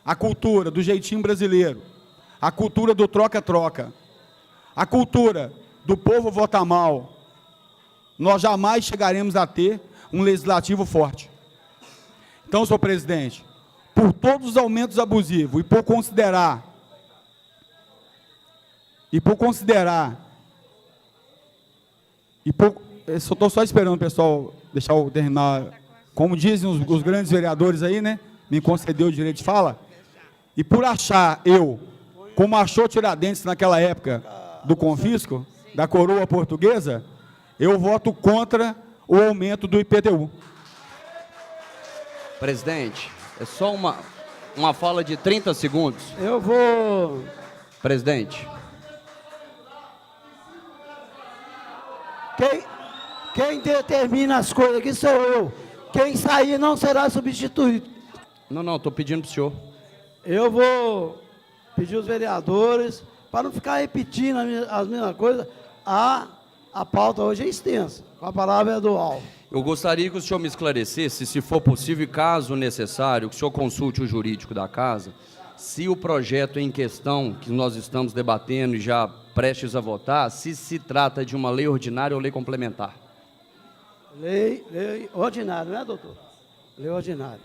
a cultura do jeitinho brasileiro, a cultura do troca-troca, a cultura do povo votar mal, nós jamais chegaremos a ter um legislativo forte. Então, senhor presidente, por todos os aumentos abusivos e por considerar, estou só esperando o pessoal deixar eu terminar, como dizem os grandes vereadores aí, né, me concedeu o direito de fala, e por achar como achou Tiradentes naquela época do confisco, da coroa portuguesa, eu voto contra o aumento do IPTU. Presidente, é só uma fala de 30 segundos. Eu vou... Presidente. Quem determina as coisas aqui sou eu. Quem sair não será substituído. Não, estou pedindo para o senhor. Eu vou pedir aos vereadores, para não ficar repetindo as mesmas coisas, a pauta hoje é extensa. Com a palavra é do Alvo. Eu gostaria que o senhor me esclarecesse, se for possível e caso necessário, que o senhor consulte o jurídico da casa, se o projeto em questão que nós estamos debatendo e já prestes a votar, se trata de uma lei ordinária ou lei complementar. Lei ordinária, não é, doutor? Lei ordinária.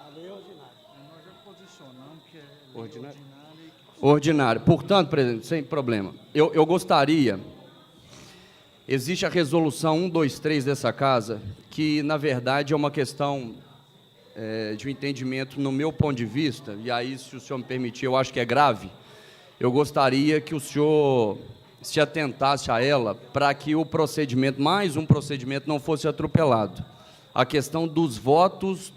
A lei ordinária. Nós já posicionamos que é Ordinário? Ordinário. Portanto, presidente, sem problema. Eu gostaria... Existe a resolução 123 dessa casa, que, na verdade, é uma questão de um entendimento, no meu ponto de vista, e aí, se o senhor me permitir, eu acho que é grave, eu gostaria que o senhor se atentasse a ela para que o procedimento, mais um procedimento, não fosse atropelado. A questão dos votos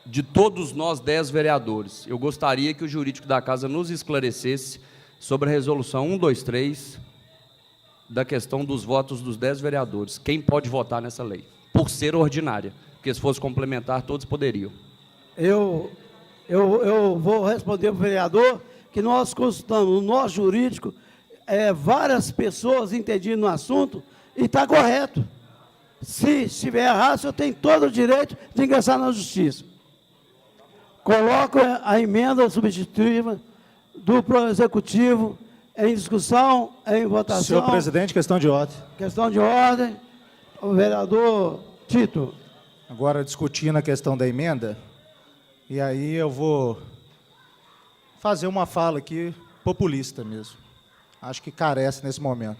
de todos nós 10 vereadores. Eu gostaria que o jurídico da Casa nos esclarecesse sobre a resolução 123 da questão dos votos dos 10 vereadores. Quem pode votar nessa lei? Por ser ordinária. Porque se fosse complementar, todos poderiam. Eu vou responder para o vereador que nós consultamos no nosso jurídico várias pessoas entendidas no assunto e está correto. Se estiver errado, o senhor tem todo o direito de ingressar na justiça. Coloco a emenda substitutiva do Executivo em discussão, em votação. Senhor presidente, questão de ordem. Questão de ordem. O vereador Tito. Agora, discutindo a questão da emenda, e aí eu vou fazer uma fala aqui populista mesmo. Acho que carece nesse momento.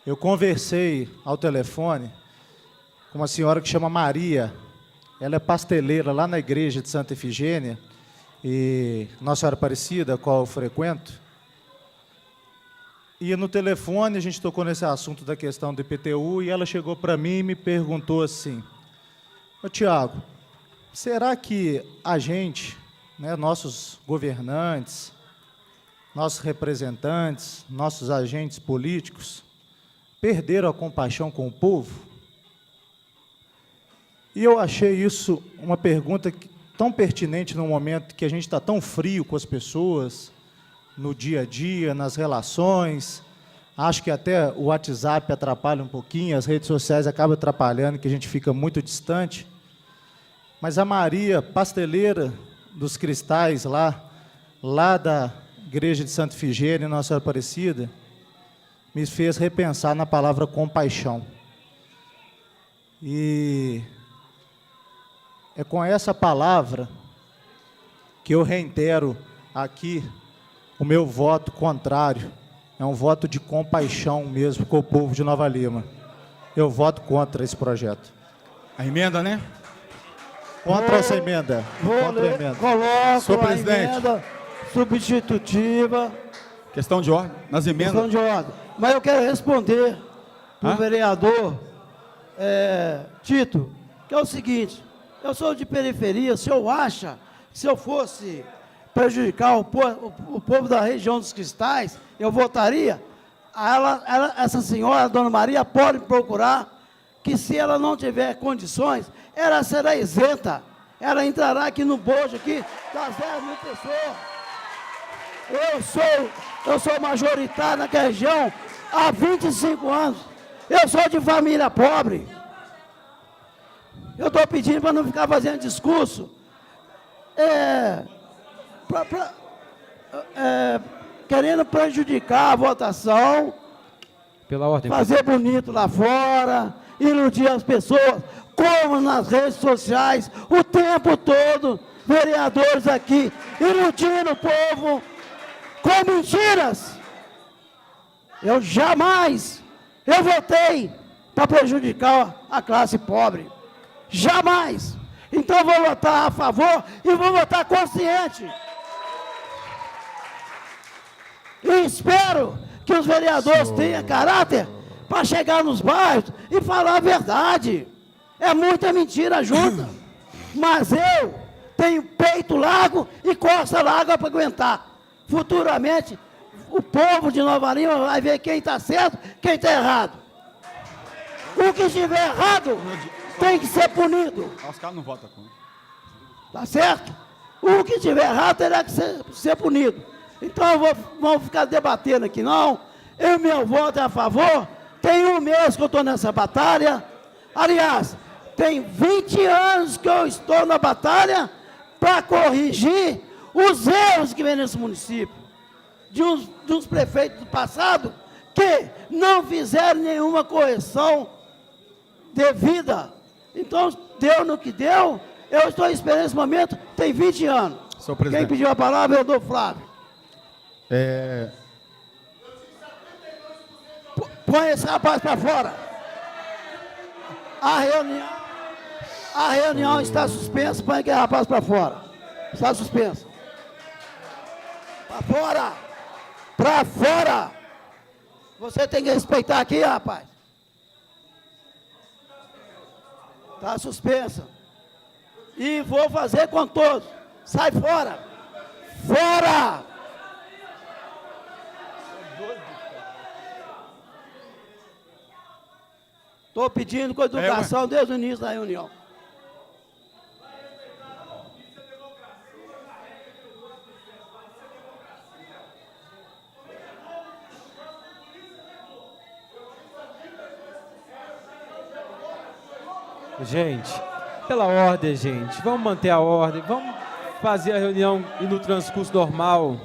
Eu conversei ao telefone com uma senhora que chama Maria. Ela é pasteleira lá na igreja de Santa Efigênia, e Nossa Senhora Aparecida, a qual eu frequento. E no telefone a gente tocou nesse assunto da questão do IPTU, e ela chegou para mim e me perguntou assim: ô Tiago, será que a gente, né, nossos governantes, nossos representantes, nossos agentes políticos, perderam a compaixão com o povo? E eu achei isso uma pergunta tão pertinente no momento que a gente está tão frio com as pessoas, no dia a dia, nas relações. Acho que até o WhatsApp atrapalha um pouquinho, as redes sociais acabam atrapalhando, que a gente fica muito distante. Mas a Maria, pasteleira dos cristais lá da igreja de Santa Efigênia, Nossa Senhora Aparecida, me fez repensar na palavra compaixão. E é com essa palavra que eu reitero aqui o meu voto contrário. É um voto de compaixão mesmo com o povo de Nova Lima. Eu voto contra esse projeto. A emenda, né? Contra essa emenda. Contra a emenda. Coloco Senhor a presidente. emenda substitutiva. Questão de ordem. Nas emendas. Questão de ordem. Mas eu quero responder para o vereador Tito, que é o seguinte: eu sou de periferia. Se eu acha que se eu fosse prejudicar o povo da região dos cristais, eu votaria? Essa senhora, a dona Maria, pode procurar que, se ela não tiver condições, ela será isenta. Ela entrará aqui no bojo aqui das 10 mil pessoas. Eu sou majoritário naquela região há 25 anos. Eu sou de família pobre. Eu estou pedindo para não ficar fazendo discurso querendo prejudicar a votação, Pela ordem. fazer bonito lá fora, iludir as pessoas, como nas redes sociais, o tempo todo, vereadores aqui, iludindo o povo com mentiras. Eu votei para prejudicar a classe pobre. Jamais. Então eu vou votar a favor e vou votar consciente. E espero que os vereadores tenham caráter para chegar nos bairros e falar a verdade. É muita mentira junta. Mas eu tenho peito largo e costa larga para aguentar. Futuramente, o povo de Nova Lima vai ver quem está certo, quem está errado. O que estiver errado tem que ser punido. Os caras não votam contra. Tá certo? O que estiver errado terá que ser punido. Então, vamos ficar debatendo aqui, não. Meu voto é a favor. Tem um mês que eu estou nessa batalha. Aliás, tem 20 anos que eu estou na batalha para corrigir os erros que vem nesse município. De uns prefeitos do passado que não fizeram nenhuma correção devida. Então, deu no que deu. Eu estou esperando esse momento, tem 20 anos. Senhor presidente. Quem pediu a palavra é o doutor Flávio. Põe esse rapaz para fora. A reunião... A reunião está suspensa, põe aquele rapaz para fora. Está suspensa. Para fora! Para fora! Você tem que respeitar aqui, rapaz. Está suspensa. E vou fazer com todos. Sai fora! Fora! Estou pedindo com educação desde o início da reunião. Gente, pela ordem, gente. Vamos manter a ordem. Vamos fazer a reunião e no transcurso normal.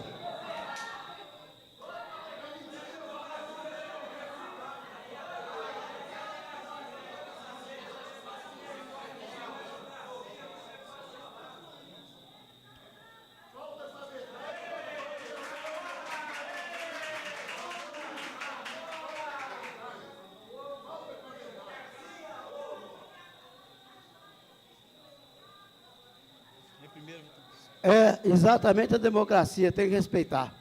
É exatamente a democracia, tem que respeitar.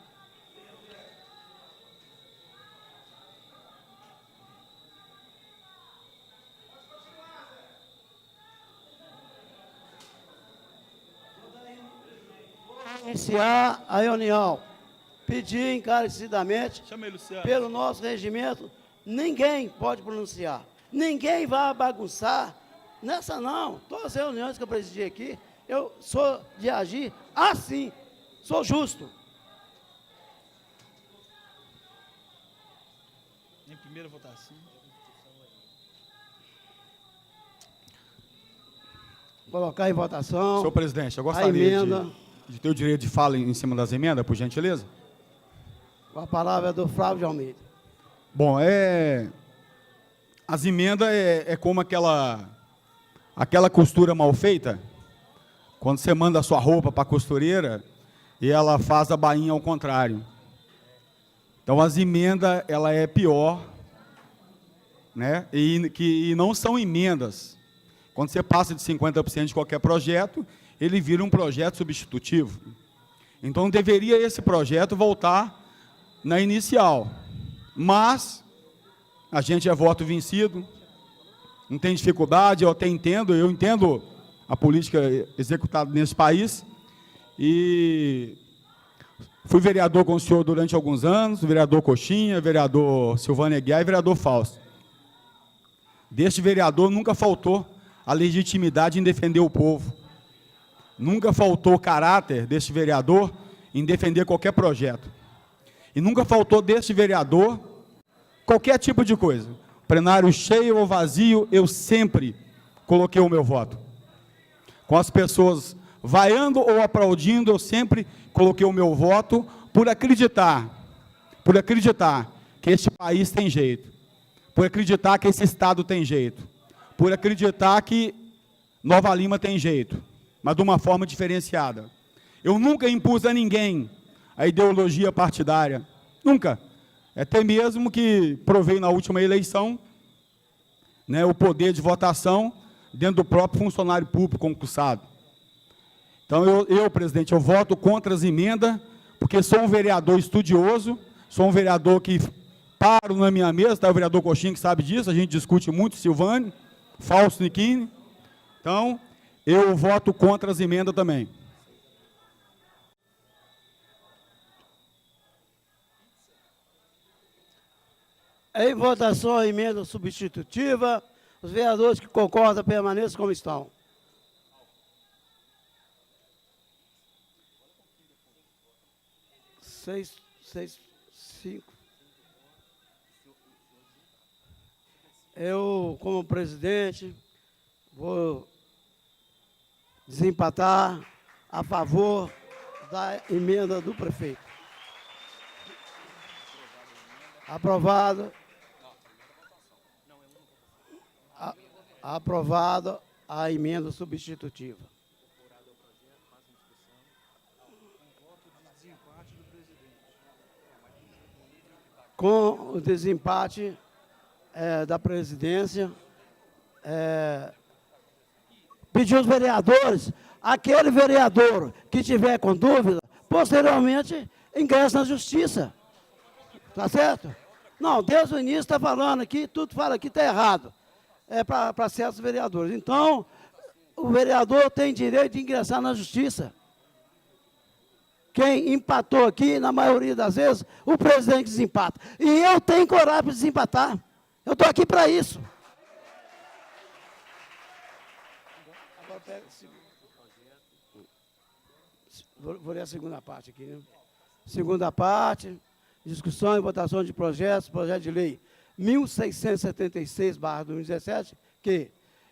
Iniciar a reunião. Pedir encarecidamente, pelo nosso regimento, ninguém pode pronunciar. Ninguém vai bagunçar. Nessa não, todas as reuniões que eu presidi aqui, eu sou de agir assim, sou justo. Em primeira votação. Colocar em votação. Senhor presidente, eu gostaria emenda. de ter o direito de fala em cima das emendas, por gentileza. A palavra é do Flávio de Almeida. Bom, as emendas é como aquela costura mal feita, quando você manda a sua roupa para a costureira e ela faz a bainha ao contrário. Então, as emendas, ela é pior, né? E não são emendas. Quando você passa de 50% de qualquer projeto, ele vira um projeto substitutivo. Então, deveria esse projeto voltar na inicial. Mas, a gente é voto vencido, não tem dificuldade, eu entendo a política executada nesse país, e fui vereador com o senhor durante alguns anos, vereador Coxinha, vereador Silvânia Aguiar e vereador Fausto. Deste vereador nunca faltou a legitimidade em defender o povo. Nunca faltou caráter deste vereador em defender qualquer projeto. E nunca faltou deste vereador qualquer tipo de coisa. Plenário cheio ou vazio, eu sempre coloquei o meu voto. Com as pessoas vaiando ou aplaudindo, eu sempre coloquei o meu voto por acreditar que este país tem jeito, por acreditar que esse Estado tem jeito, por acreditar que Nova Lima tem jeito, mas de uma forma diferenciada. Eu nunca impus a ninguém a ideologia partidária, nunca. Até mesmo que provei na última eleição, né, o poder de votação dentro do próprio funcionário público concursado. Então, presidente, eu voto contra as emendas, porque sou um vereador estudioso, sou um vereador que paro na minha mesa, tá? O vereador Coxinha que sabe disso, a gente discute muito, Silvânia, Fausto Niquini. Então, eu voto contra as emendas também. Em votação a emenda substitutiva, os vereadores que concordam permaneçam como estão. Seis, 5. Eu, como presidente, vou desempatar a favor da emenda do prefeito. Aprovado. Aprovada a emenda substitutiva. Com o desempate da presidência, pedir aos vereadores, aquele vereador que tiver com dúvida, posteriormente ingressa na justiça. Tá certo? Não, desde o início está falando aqui, tudo fala aqui está errado. É para certos vereadores. Então, o vereador tem direito de ingressar na justiça. Quem empatou aqui, na maioria das vezes, o presidente desempata. E eu tenho coragem para desempatar. Eu estou aqui para isso. Agora pega vou ler a segunda parte aqui, né? Segunda parte, discussão e votação de projetos, projeto de lei 1676/2017, que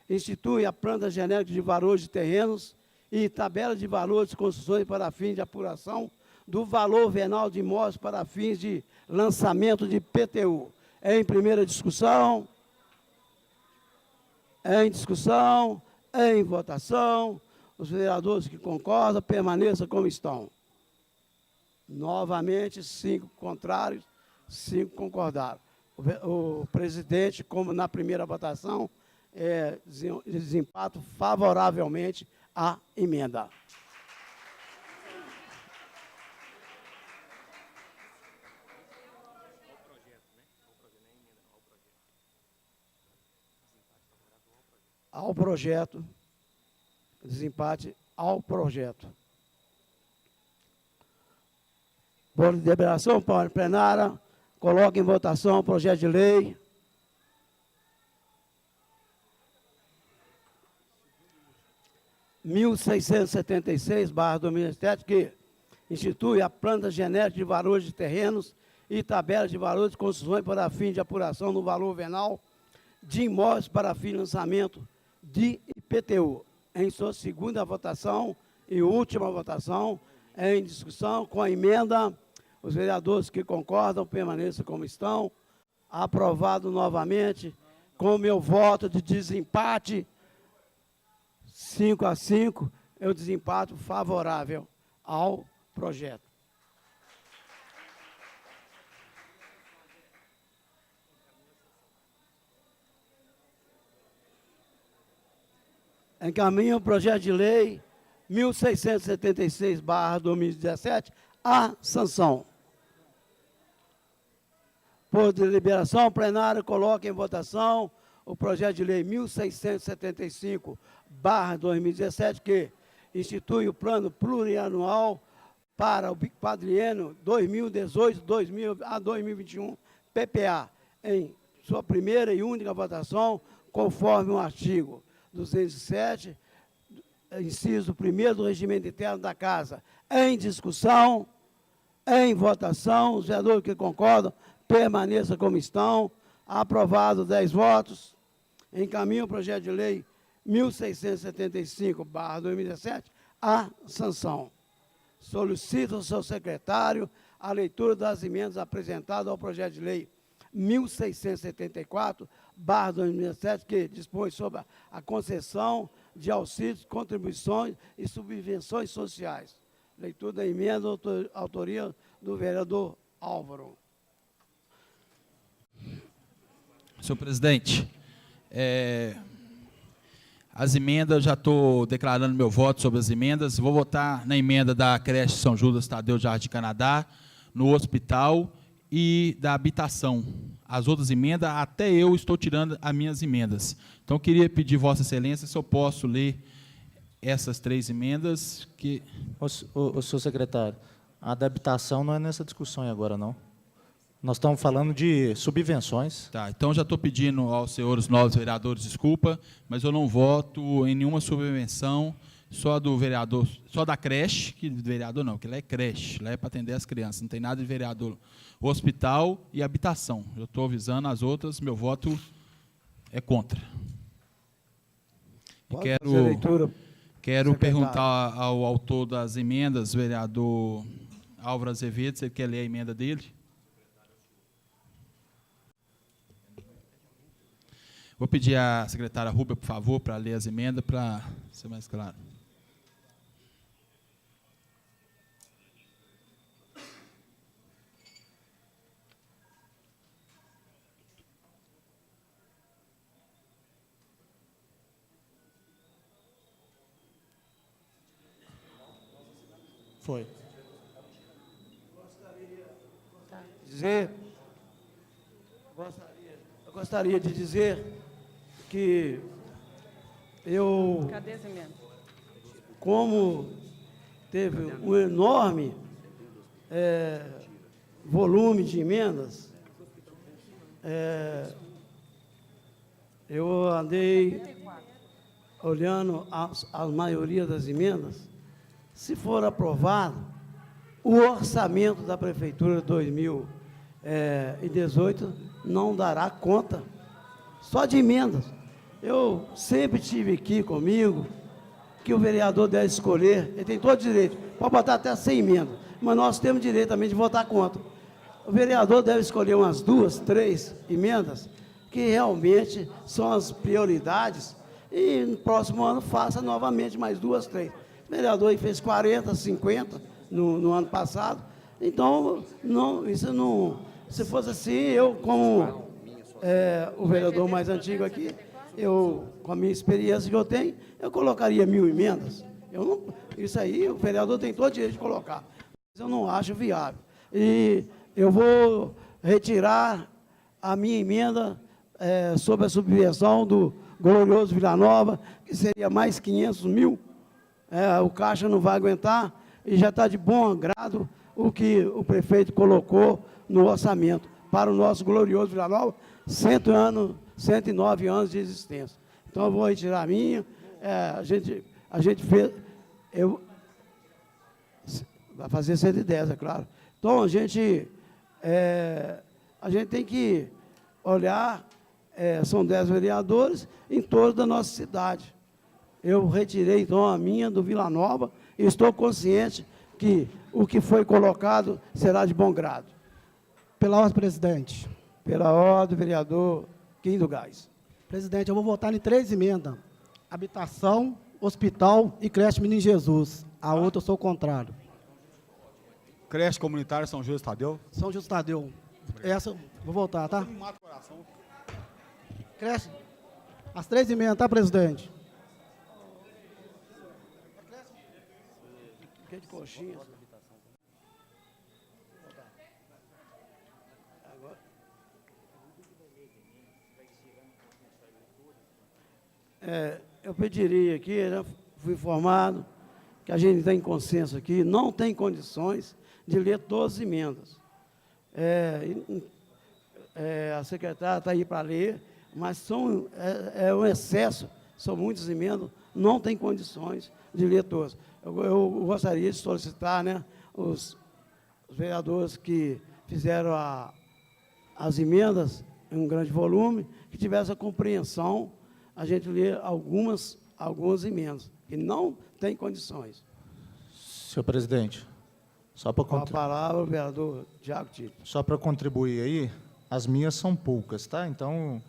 institui a planta genérica de valores de terrenos e tabela de valores de construções para fins de apuração do valor venal de imóveis para fins de lançamento de PTU. Em primeira discussão, em votação, os vereadores que concordam permaneçam como estão. Novamente, 5 contrários, 5 concordaram. O presidente, como na primeira votação, desempata favoravelmente a emenda. Ao projeto, desempate ao projeto. Por deliberação plenária, coloca em votação o projeto de lei 1676/2017, que institui a planta genérica de valores de terrenos e tabela de valores de construções para fim de apuração no valor venal de imóveis para fim de lançamento de IPTU. Em sua segunda votação e última votação, em discussão com a emenda, os vereadores que concordam permaneçam como estão. Aprovado novamente, com meu voto de desempate, 5-5, eu desempato favorável ao projeto. Encaminho o projeto de lei 1676/2017 à sanção. Por deliberação plenária, coloca em votação o projeto de lei 1675/2017, que institui o plano plurianual para o quadriênio 2018 a 2021, PPA, em sua primeira e única votação, conforme o artigo 207, inciso 1º do regimento interno da Casa. Em discussão, em votação, os vereadores que concordam permaneçam como estão. Aprovado 10 votos. Encaminho o projeto de lei 1675/2017 à sanção. Solicito ao seu secretário a leitura das emendas apresentadas ao projeto de lei 1674/2017, que dispõe sobre a concessão de auxílios, contribuições e subvenções sociais. Leitura da emenda, autoria do vereador Álvaro. Senhor presidente, as emendas, já estou declarando meu voto sobre as emendas. Vou votar na emenda da creche São Judas Tadeu Jardim Canadá, no hospital e da habitação. As outras emendas, até eu estou tirando as minhas emendas. Então, queria pedir Vossa Excelência se eu posso ler essas 3 emendas. O senhor secretário, a da habitação não é nessa discussão agora, não. Nós estamos falando de subvenções. Tá, então já estou pedindo aos senhores novos vereadores desculpa, mas eu não voto em nenhuma subvenção, só do vereador, só da creche, que vereador não, que lá é creche, lá é para atender as crianças, não tem nada de vereador. Hospital e habitação. Eu estou avisando as outras, meu voto é contra. E quero perguntar ao autor das emendas, vereador Álvaro Azevedo, se ele quer ler a emenda dele. Vou pedir à secretária Rúbia, por favor, para ler as emendas, para ser mais claro. Foi. Eu gostaria de dizer que eu, Cadê as emendas? como teve um enorme volume de emendas, eu andei olhando a maioria das emendas. Se for aprovado, o orçamento da Prefeitura de 2018 não dará conta só de emendas. Eu sempre tive aqui comigo que o vereador deve escolher, ele tem todo o direito, pode botar até 100 emendas, mas nós temos direito também de votar contra. O vereador deve escolher umas 2, 3 emendas que realmente são as prioridades e no próximo ano faça novamente mais 2, 3. O vereador aí fez 40, 50 no ano passado, então isso não, se fosse assim, eu como o vereador mais antigo aqui, eu, com a minha experiência que eu tenho, eu colocaria 1000 emendas. Isso aí o vereador tem todo o direito de colocar, mas eu não acho viável. E eu vou retirar a minha emenda sobre a subvenção do glorioso Vila Nova, que seria mais 500 mil. O Caixa não vai aguentar e já está de bom agrado o que o prefeito colocou no orçamento para o nosso glorioso Vila Nova, 109 anos de existência. Então, eu vou retirar a minha. A gente fez... vai fazer 110, é claro. Então, a gente tem que olhar, são 10 vereadores em torno da nossa cidade. Eu retirei, então, a minha do Vila Nova e estou consciente que o que foi colocado será de bom grado. Pela ordem, presidente. Pela ordem, vereador Kim do Gás. Presidente, eu vou votar em 3 emendas. Habitação, hospital e creche Menino Jesus. A outra eu sou contrário. Creche comunitária São José Tadeu. São Justo Tadeu. Essa eu vou votar, tá? Creche. As 3 emendas, tá, presidente? Que de coxinha. Eu pediria aqui, fui informado que a gente tem consenso aqui, não tem condições de ler todas as emendas. A secretária está aí para ler, mas um excesso, são muitas emendas, não tem condições de ler todas. Eu gostaria de solicitar, né, os vereadores que fizeram as emendas em um grande volume, que tivesse a compreensão, a gente ler algumas emendas, que não tem condições. Senhor presidente, só para Com a palavra, o vereador Tiago Tito. Só para contribuir aí, as minhas são poucas, tá? Então,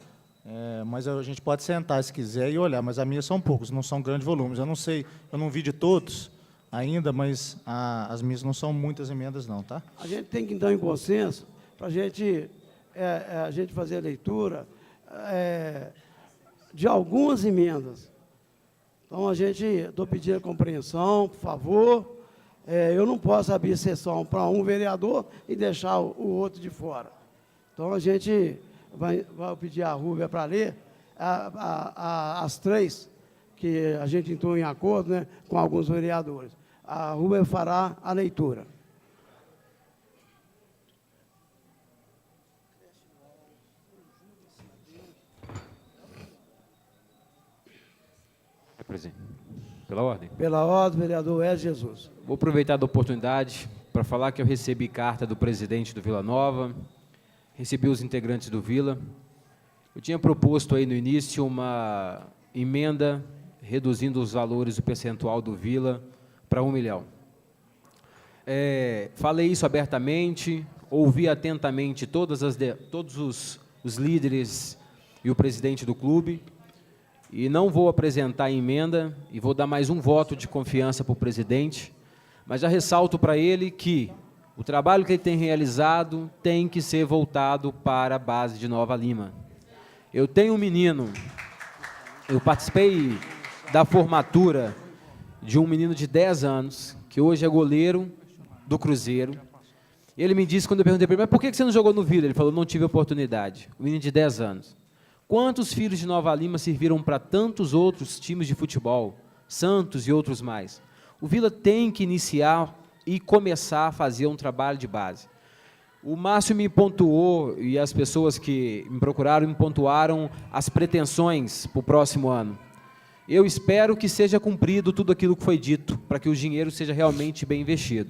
mas a gente pode sentar se quiser e olhar, mas as minhas são poucas, não são grandes volumes. Eu não sei, eu não vi de todos ainda, mas as minhas não são muitas emendas não, tá? A gente tem que, então, em consenso, para a gente fazer a leitura de algumas emendas. Então, estou pedindo a compreensão, por favor. Eu não posso abrir sessão para um vereador e deixar o outro de fora. Então, a gente vai pedir a Rúbia para ler as 3 que a gente entrou em acordo, né, com alguns vereadores. A Rúbia fará a leitura. Presidente. Pela ordem. Pela ordem, vereador Jesus. Vou aproveitar da oportunidade para falar que eu recebi carta do presidente do Vila Nova, recebi os integrantes do Vila. Eu tinha proposto aí no início uma emenda reduzindo os valores do percentual do Vila para 1 milhão. Falei isso abertamente, ouvi atentamente todos os líderes e o presidente do clube, e não vou apresentar a emenda, e vou dar mais um voto de confiança para o presidente, mas já ressalto para ele que o trabalho que ele tem realizado tem que ser voltado para a base de Nova Lima. Eu tenho um menino, eu participei da formatura de um menino de 10 anos, que hoje é goleiro do Cruzeiro. Ele me disse, quando eu perguntei para ele, mas por que você não jogou no Vila? Ele falou, não tive oportunidade. Um menino de 10 anos. Quantos filhos de Nova Lima serviram para tantos outros times de futebol, Santos e outros mais? O Vila tem que iniciar e começar a fazer um trabalho de base. O Márcio me pontuou, e as pessoas que me procuraram me pontuaram as pretensões para o próximo ano. Eu espero que seja cumprido tudo aquilo que foi dito, para que o dinheiro seja realmente bem investido.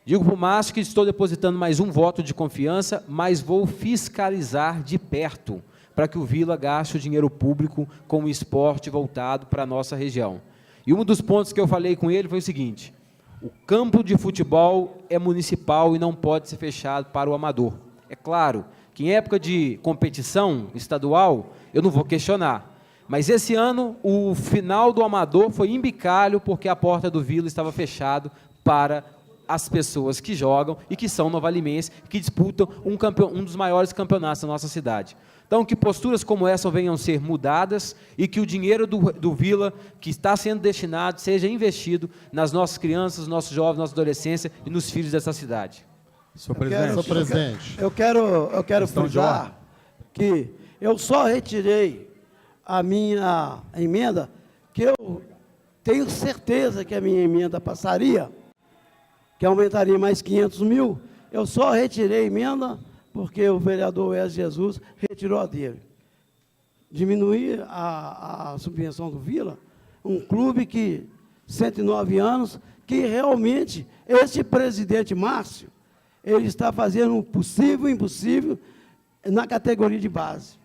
Digo para o Márcio que estou depositando mais um voto de confiança, mas vou fiscalizar de perto, para que o Vila gaste o dinheiro público com o esporte voltado para a nossa região. E um dos pontos que eu falei com ele foi o seguinte: o campo de futebol é municipal e não pode ser fechado para o amador. É claro que em época de competição estadual, eu não vou questionar, mas esse ano o final do amador foi embicalho porque a porta do Vila estava fechada para as pessoas que jogam e que são novalimenses, que disputam um dos maiores campeonatos da nossa cidade. Então, que posturas como essa venham ser mudadas e que o dinheiro do Vila, que está sendo destinado, seja investido nas nossas crianças, nossos jovens, nossa adolescência e nos filhos dessa cidade. Senhor presidente. Eu quero frisar que eu só retirei a minha emenda, que eu tenho certeza que a minha emenda passaria, que aumentaria mais 500 mil, eu só retirei a emenda porque o vereador Wesley Jesus retirou a dele. Diminuir a subvenção do Vila, um clube que, 109 anos, que realmente, este presidente Márcio, ele está fazendo o possível e o impossível na categoria de base.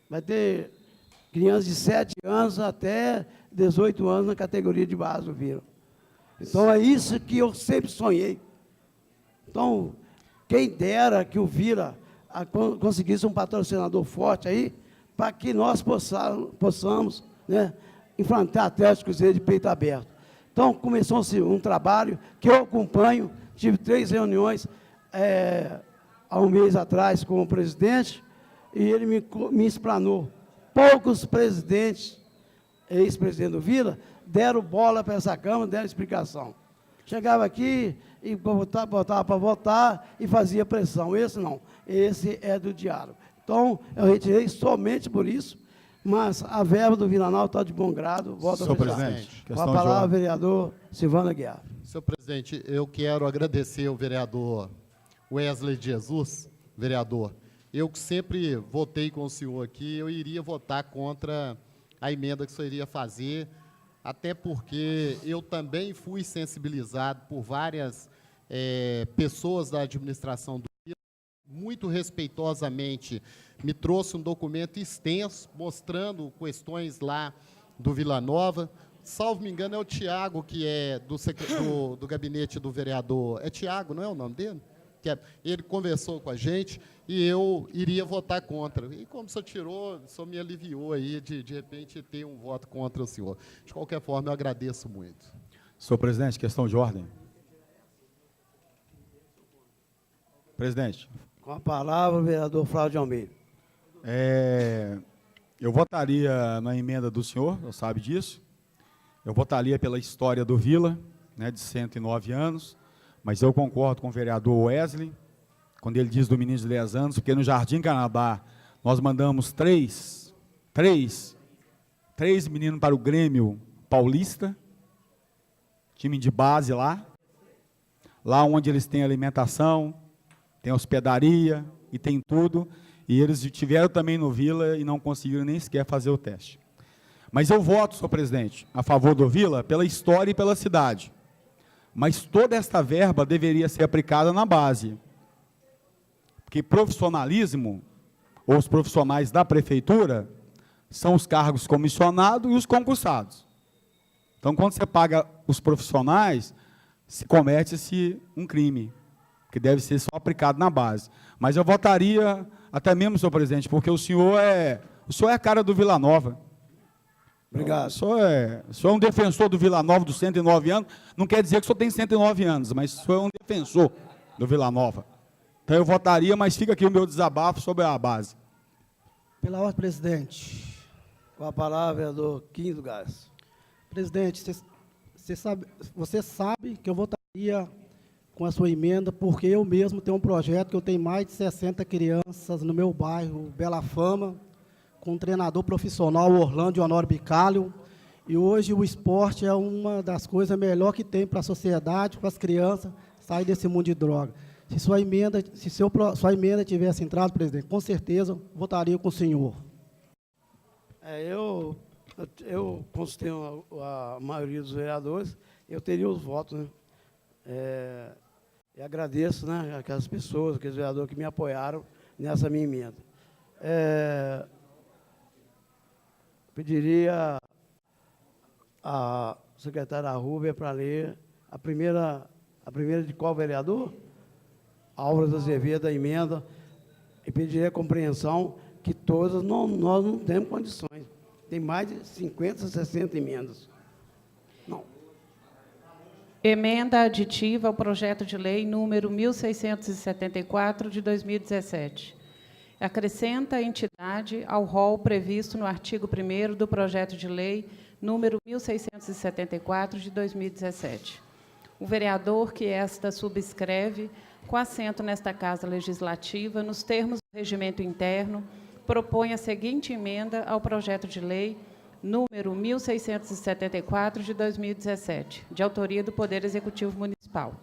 Vai ter crianças de 7 anos até 18 anos na categoria de base do Vila. Então, é isso que eu sempre sonhei. Então, quem dera que o Vila conseguisse um patrocinador forte aí, para que nós possamos, né, enfrentar Atlético Cruzeiro de peito aberto. Então, começou-se um trabalho que eu acompanho, tive 3 reuniões há um mês atrás com o presidente, e ele me explanou. Poucos presidentes, ex-presidente do Vila, deram bola para essa Câmara, deram explicação. Chegava aqui e botava para votar e fazia pressão. Esse não, esse é do diálogo. Então, eu retirei somente por isso, mas a verba do Vila Nova está de bom grado. Volta Senhor presidente, com a palavra, vereador Silvano Aguiar. Senhor presidente, eu quero agradecer ao vereador Wesley Jesus, vereador. Eu que sempre votei com o senhor aqui, eu iria votar contra a emenda que o senhor iria fazer, até porque eu também fui sensibilizado por várias pessoas da administração do Vila, muito respeitosamente me trouxe um documento extenso, mostrando questões lá do Vila Nova. Salvo me engano, é o Tiago, que é do gabinete do vereador. É Tiago, não é o nome dele? Ele conversou com a gente e eu iria votar contra. E como o senhor tirou, o senhor me aliviou aí de repente ter um voto contra o senhor. De qualquer forma, eu agradeço muito. Senhor presidente, questão de ordem. Presidente. Com a palavra, o vereador Flávio de Almeida. Eu votaria na emenda do senhor, eu sabe disso. Eu votaria pela história do Vila, né, de 109 anos. Mas eu concordo com o vereador Wesley, quando ele diz do menino de 10 anos, porque no Jardim Canadá nós mandamos três meninos para o Grêmio Paulista, time de base lá onde eles têm alimentação, tem hospedaria e tem tudo, e eles estiveram também no Vila e não conseguiram nem sequer fazer o teste. Mas eu voto, senhor presidente, a favor do Vila pela história e pela cidade. Mas toda esta verba deveria ser aplicada na base. Porque profissionalismo, ou os profissionais da prefeitura, são os cargos comissionados e os concursados. Então, quando você paga os profissionais, se comete-se um crime, que deve ser só aplicado na base. Mas eu votaria, até mesmo, senhor presidente, porque o senhor é a cara do Vila Nova. Obrigado. O senhor é um defensor do Vila Nova dos 109 anos, não quer dizer que o senhor tem 109 anos, mas o senhor é um defensor do Vila Nova. Então eu votaria, mas fica aqui o meu desabafo sobre a base. Pela ordem, presidente. Com a palavra, vereador Quinto Gás. Presidente, Você sabe que eu votaria com a sua emenda, porque eu mesmo tenho um projeto que eu tenho mais de 60 crianças no meu bairro, Bela Fama, com um treinador profissional, Orlando Honório Bicalho, e hoje o esporte é uma das coisas melhores que tem para a sociedade, para as crianças, sair desse mundo de droga. Se sua emenda tivesse entrado, presidente, com certeza votaria com o senhor. Eu consultei a maioria dos vereadores, eu teria os votos, né? E agradeço, né, aquelas pessoas, aqueles vereadores que me apoiaram nessa minha emenda. Pediria a secretária Rúbia para ler a primeira de qual vereador? Álvares Azevedo, a emenda, e pediria a compreensão que todas nós não temos condições. Tem mais de 50, 60 emendas. Não. Emenda aditiva ao projeto de lei número 1674, de 2017. Acrescenta a entidade ao rol previsto no artigo 1º do projeto de lei número 1674, de 2017. O vereador que esta subscreve, com assento nesta Casa Legislativa, nos termos do regimento interno, propõe a seguinte emenda ao projeto de lei número 1674, de 2017, de autoria do Poder Executivo Municipal.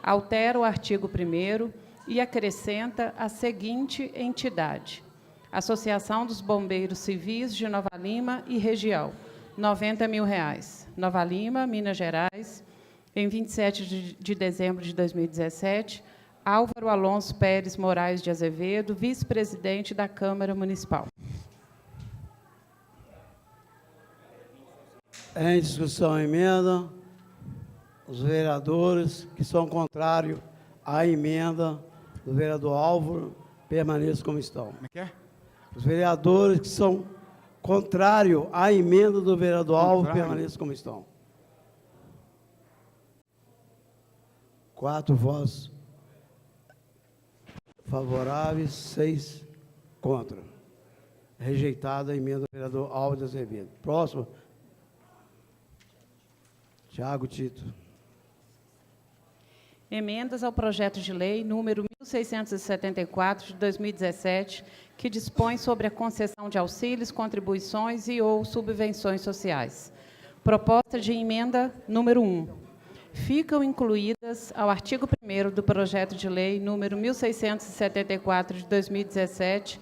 Altera o artigo 1º e acrescenta a seguinte entidade: Associação dos Bombeiros Civis de Nova Lima e Região, R$ 90 mil. Nova Lima, Minas Gerais, em 27 de dezembro de 2017, Álvaro Alonso Pérez Moraes de Azevedo, vice-presidente da Câmara Municipal. Em discussão a emenda, os vereadores que são contrários à emenda do vereador Álvaro permaneçam como estão. Como é que é? Os vereadores que são contrários à emenda do vereador Álvaro permaneçam como estão. 4 votos favoráveis, 6 contra. Rejeitada a emenda do vereador Álvaro Azevedo. Próximo. Tiago Tito. Emendas ao projeto de lei número 1674, de 2017, que dispõe sobre a concessão de auxílios, contribuições e ou subvenções sociais. Proposta de emenda número 1. Ficam incluídas ao artigo 1º do projeto de lei número 1674, de 2017,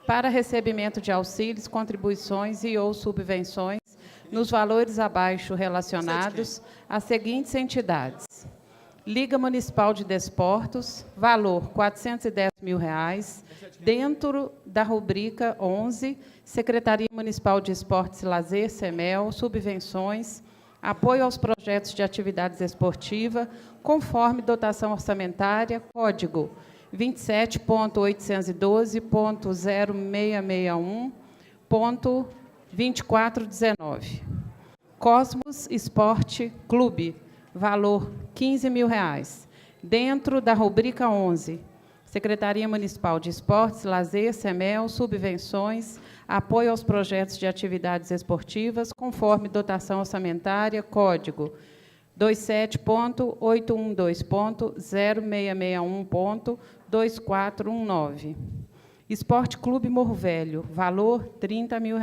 para recebimento de auxílios, contribuições e ou subvenções nos valores abaixo relacionados às seguintes entidades: Liga Municipal de Desportos, valor R$ 410 mil, dentro da rubrica 11, Secretaria Municipal de Esportes e Lazer, SEMEL, subvenções, apoio aos projetos de atividades esportivas, conforme dotação orçamentária, código 27.812.0661.2419. Cosmos Esporte Clube, valor R$ 15 mil, dentro da rubrica 11, Secretaria Municipal de Esportes, Lazer, SEMEL, subvenções, apoio aos projetos de atividades esportivas, conforme dotação orçamentária, código 27.812.0661.2419. Esporte Clube Morro Velho, valor R$ 30 mil.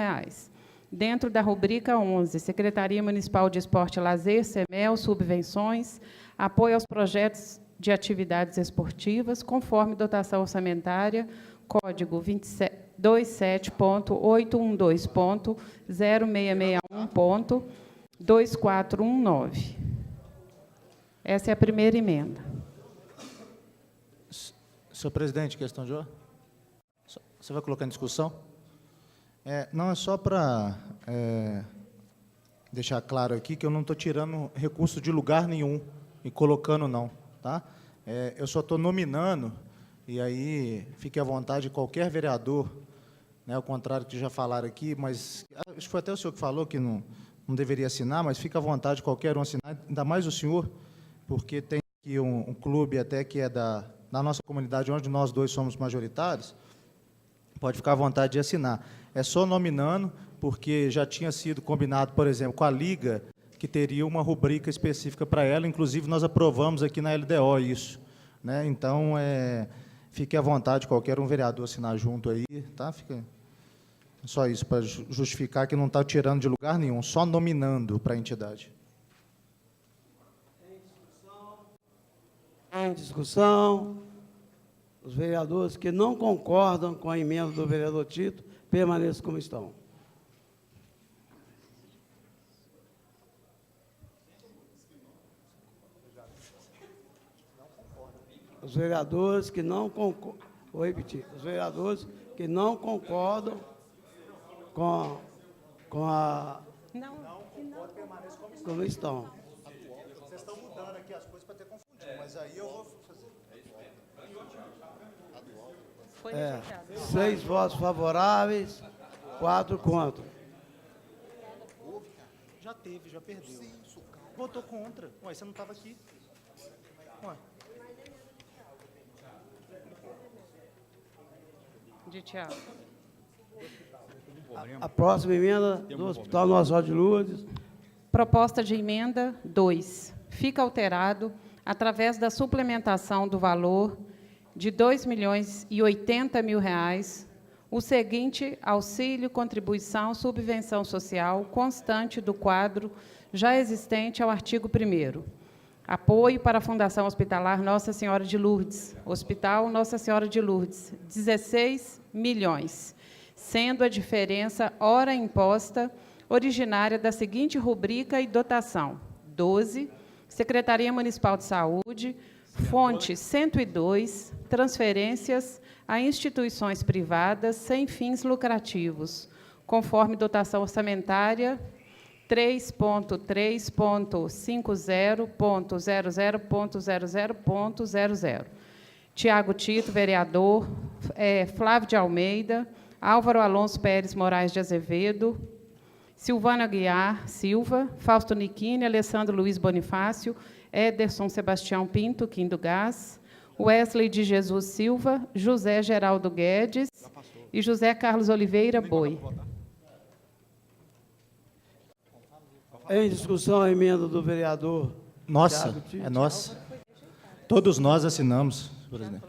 Dentro da rubrica 11, Secretaria Municipal de Esporte e Lazer, SEMEL, subvenções, apoio aos projetos de atividades esportivas, conforme dotação orçamentária, código 27.812.0661.2419. Essa é a primeira emenda. Senhor presidente, questão de ordem? Você vai colocar em discussão? Não, é só para deixar claro aqui que eu não estou tirando recurso de lugar nenhum e colocando, não. Tá? Eu só estou nominando, e aí fique à vontade qualquer vereador, né, ao contrário do que já falaram aqui, mas acho que foi até o senhor que falou que não deveria assinar, mas fica à vontade qualquer um assinar, ainda mais o senhor, porque tem aqui um clube até que é da nossa comunidade, onde nós dois somos majoritários, pode ficar à vontade de assinar. É só nominando, porque já tinha sido combinado, por exemplo, com a Liga que teria uma rubrica específica para ela, inclusive nós aprovamos aqui na LDO isso, né? Então, fique à vontade, qualquer um vereador assinar junto aí, tá? Fica só isso, para justificar que não está tirando de lugar nenhum, só nominando para a entidade. Em discussão, os vereadores que não concordam com a emenda do vereador Tito, permaneçam como estão. Os vereadores que não concordam, vou repetir, os vereadores que não concordam com a... como estão. Vocês estão mudando aqui as coisas para ter confundido, mas aí eu vou fazer. 6 votos favoráveis, 4 contra. Já teve, já perdeu. Votou contra. Ué, você não estava aqui. Ué. De Tiago. A próxima emenda do Hospital Nossa Senhora de Lourdes. Proposta de emenda 2. Fica alterado, através da suplementação do valor de R$ 2.080.000, o seguinte auxílio, contribuição, subvenção social constante do quadro já existente ao artigo 1º. Apoio para a Fundação Hospitalar Nossa Senhora de Lourdes, Hospital Nossa Senhora de Lourdes, 16 milhões, sendo a diferença hora imposta originária da seguinte rubrica e dotação: 12, Secretaria Municipal de Saúde, fonte 102, transferências a instituições privadas sem fins lucrativos, conforme dotação orçamentária 3.3.50.00.00.00. Tiago Tito, vereador, Flávio de Almeida, Álvaro Alonso Pérez Moraes de Azevedo, Silvana Aguiar Silva, Fausto Nichini, Alessandro Luiz Bonifácio, Ederson Sebastião Pinto, Quindo Gás, Wesley de Jesus Silva, José Geraldo Guedes e José Carlos Oliveira Boi. Em discussão, a emenda do vereador... Nossa, Thiago Tito. é nossa. Todos nós assinamos, presidente.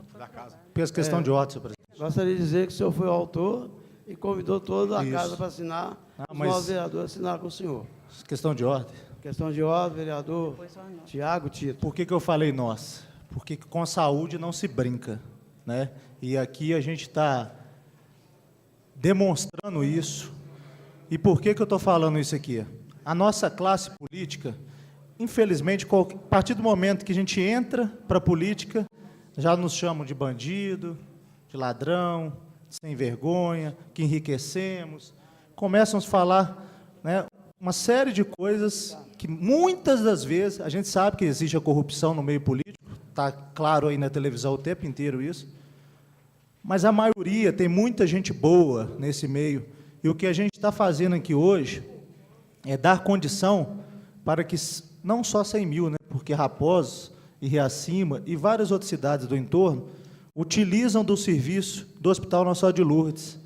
Pela questão de ordem, senhor presidente. Gostaria de dizer que o senhor foi o autor e convidou toda a Isso. casa para assinar. Os mas- novos vereadores assinaram com o senhor. Questão de ordem. Questão de ordem, vereador Tiago Tito. Por que eu falei nós? Porque com a saúde não se brinca, né? E aqui a gente está demonstrando isso. E por que eu estou falando isso aqui? A nossa classe política, infelizmente, a partir do momento que a gente entra para a política, já nos chamam de bandido, de ladrão, de sem vergonha, que enriquecemos. Começam a falar, né, uma série de coisas que muitas das vezes, a gente sabe que existe a corrupção no meio político, está claro aí na televisão o tempo inteiro isso, mas a maioria, tem muita gente boa nesse meio, e o que a gente está fazendo aqui hoje é dar condição para que, não só 100 mil, né, porque Raposos e Riacima e várias outras cidades do entorno utilizam do serviço do Hospital Nossa Senhora de Lourdes.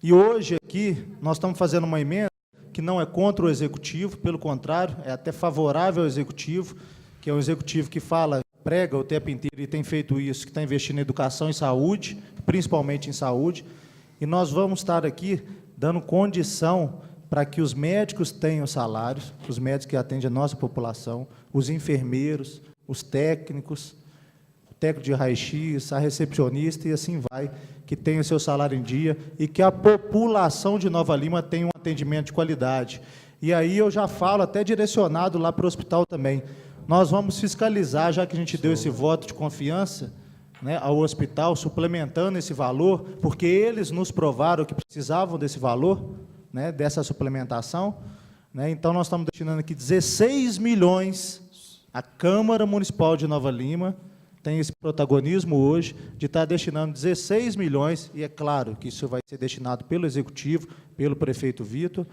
E hoje aqui nós estamos fazendo uma emenda que não é contra o Executivo, pelo contrário, é até favorável ao Executivo, que é um Executivo que fala, prega o tempo inteiro e tem feito isso, que está investindo em educação e saúde, principalmente em saúde, e nós vamos estar aqui dando condição para que os médicos tenham salários, os médicos que atendem a nossa população, os enfermeiros, os técnicos, o técnico de raio-x, a recepcionista e assim vai, que tenha o seu salário em dia e que a população de Nova Lima tenha um atendimento de qualidade. E aí eu já falo, até direcionado lá para o hospital também, nós vamos fiscalizar, já que a gente deu esse voto de confiança, né, ao hospital, suplementando esse valor, porque eles nos provaram que precisavam desse valor, né, dessa suplementação, né, então nós estamos destinando aqui 16 milhões, a Câmara Municipal de Nova Lima tem esse protagonismo hoje de estar destinando 16 milhões, e é claro que isso vai ser destinado pelo Executivo, pelo prefeito Vitor,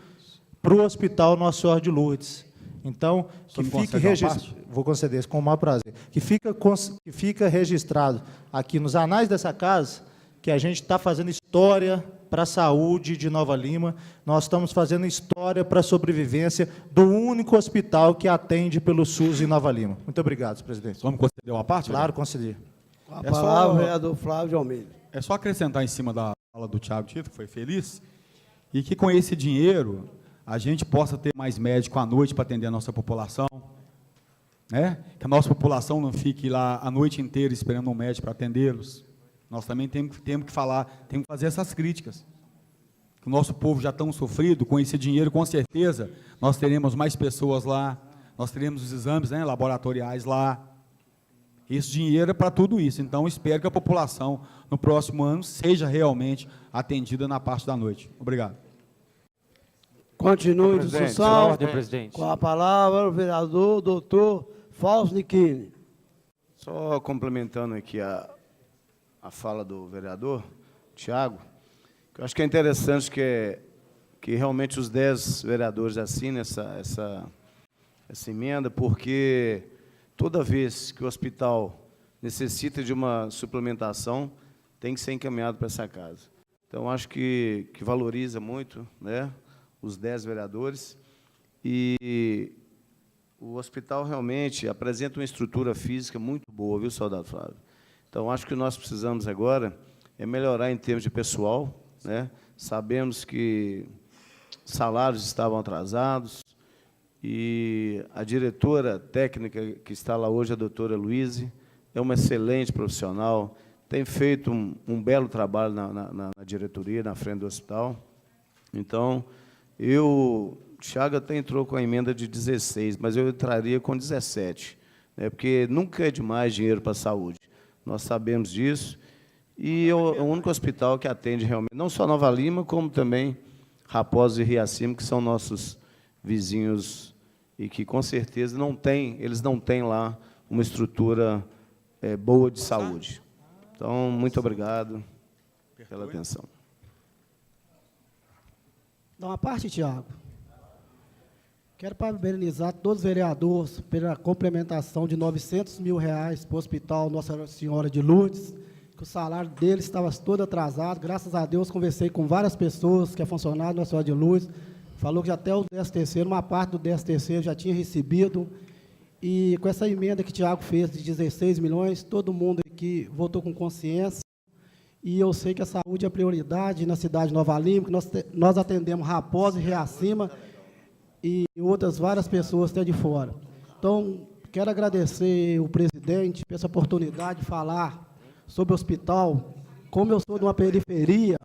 para o Hospital Nossa Senhora de Lourdes. Então, que fique registrado, vou conceder isso com o maior prazer, que fica registrado aqui nos anais dessa casa, que a gente está fazendo história para a saúde de Nova Lima. Nós estamos fazendo história para a sobrevivência do único hospital que atende pelo SUS em Nova Lima. Muito obrigado, senhor presidente. Vamos conceder uma parte? Claro, conceder. Com a palavra, vereador Flávio de Almeida. É só acrescentar em cima da fala do Thiago Tito, que foi feliz, e que com esse dinheiro a gente possa ter mais médico à noite para atender a nossa população, né? Que a nossa população não fique lá a noite inteira esperando um médico para atendê-los. Nós também temos que falar, temos que fazer essas críticas. O nosso povo já tão sofrido, com esse dinheiro, com certeza, nós teremos mais pessoas lá, nós teremos os exames, né, laboratoriais lá. Esse dinheiro é para tudo isso. Então, espero que a população, no próximo ano, seja realmente atendida na parte da noite. Obrigado. Continue a discussão. Ordem, presidente. Com a palavra, o vereador doutor Fausto Nichini. Só complementando aqui a fala do vereador Thiago, que eu acho que é interessante que realmente os 10 vereadores assinem essa emenda, porque toda vez que o hospital necessita de uma suplementação, tem que ser encaminhado para essa casa. Então, acho que valoriza muito, né, os 10 vereadores, e o hospital realmente apresenta uma estrutura física muito boa, viu, soldado Flávio? Então, acho que nós precisamos agora é melhorar em termos de pessoal, né? Sabemos que salários estavam atrasados, e a diretora técnica que está lá hoje, a doutora Luíse, é uma excelente profissional, tem feito um belo trabalho na diretoria, na frente do hospital. Então, Thiago até entrou com a emenda de 16, mas eu entraria com 17, né, porque nunca é demais dinheiro para a saúde. Nós sabemos disso, e é o único hospital que atende realmente, não só Nova Lima, como também Raposos e Riacima, que são nossos vizinhos e que, com certeza, eles não têm lá uma estrutura boa de saúde. Então, muito obrigado pela atenção. Dá uma parte, Tiago. Quero parabenizar todos os vereadores pela complementação de R$900 mil para o Hospital Nossa Senhora de Lourdes, que o salário deles estava todo atrasado. Graças a Deus, conversei com várias pessoas que é funcionário da Nossa Senhora de Lourdes, falou que até o 13º, uma parte do 13º já tinha recebido, e com essa emenda que o Tiago fez de 16 milhões, todo mundo aqui votou com consciência, e eu sei que a saúde é prioridade na cidade de Nova Lima, que nós atendemos Raposa e Riacima, e outras várias pessoas até de fora. Então, quero agradecer o presidente por essa oportunidade de falar sobre o hospital. Como eu sou de uma periferia,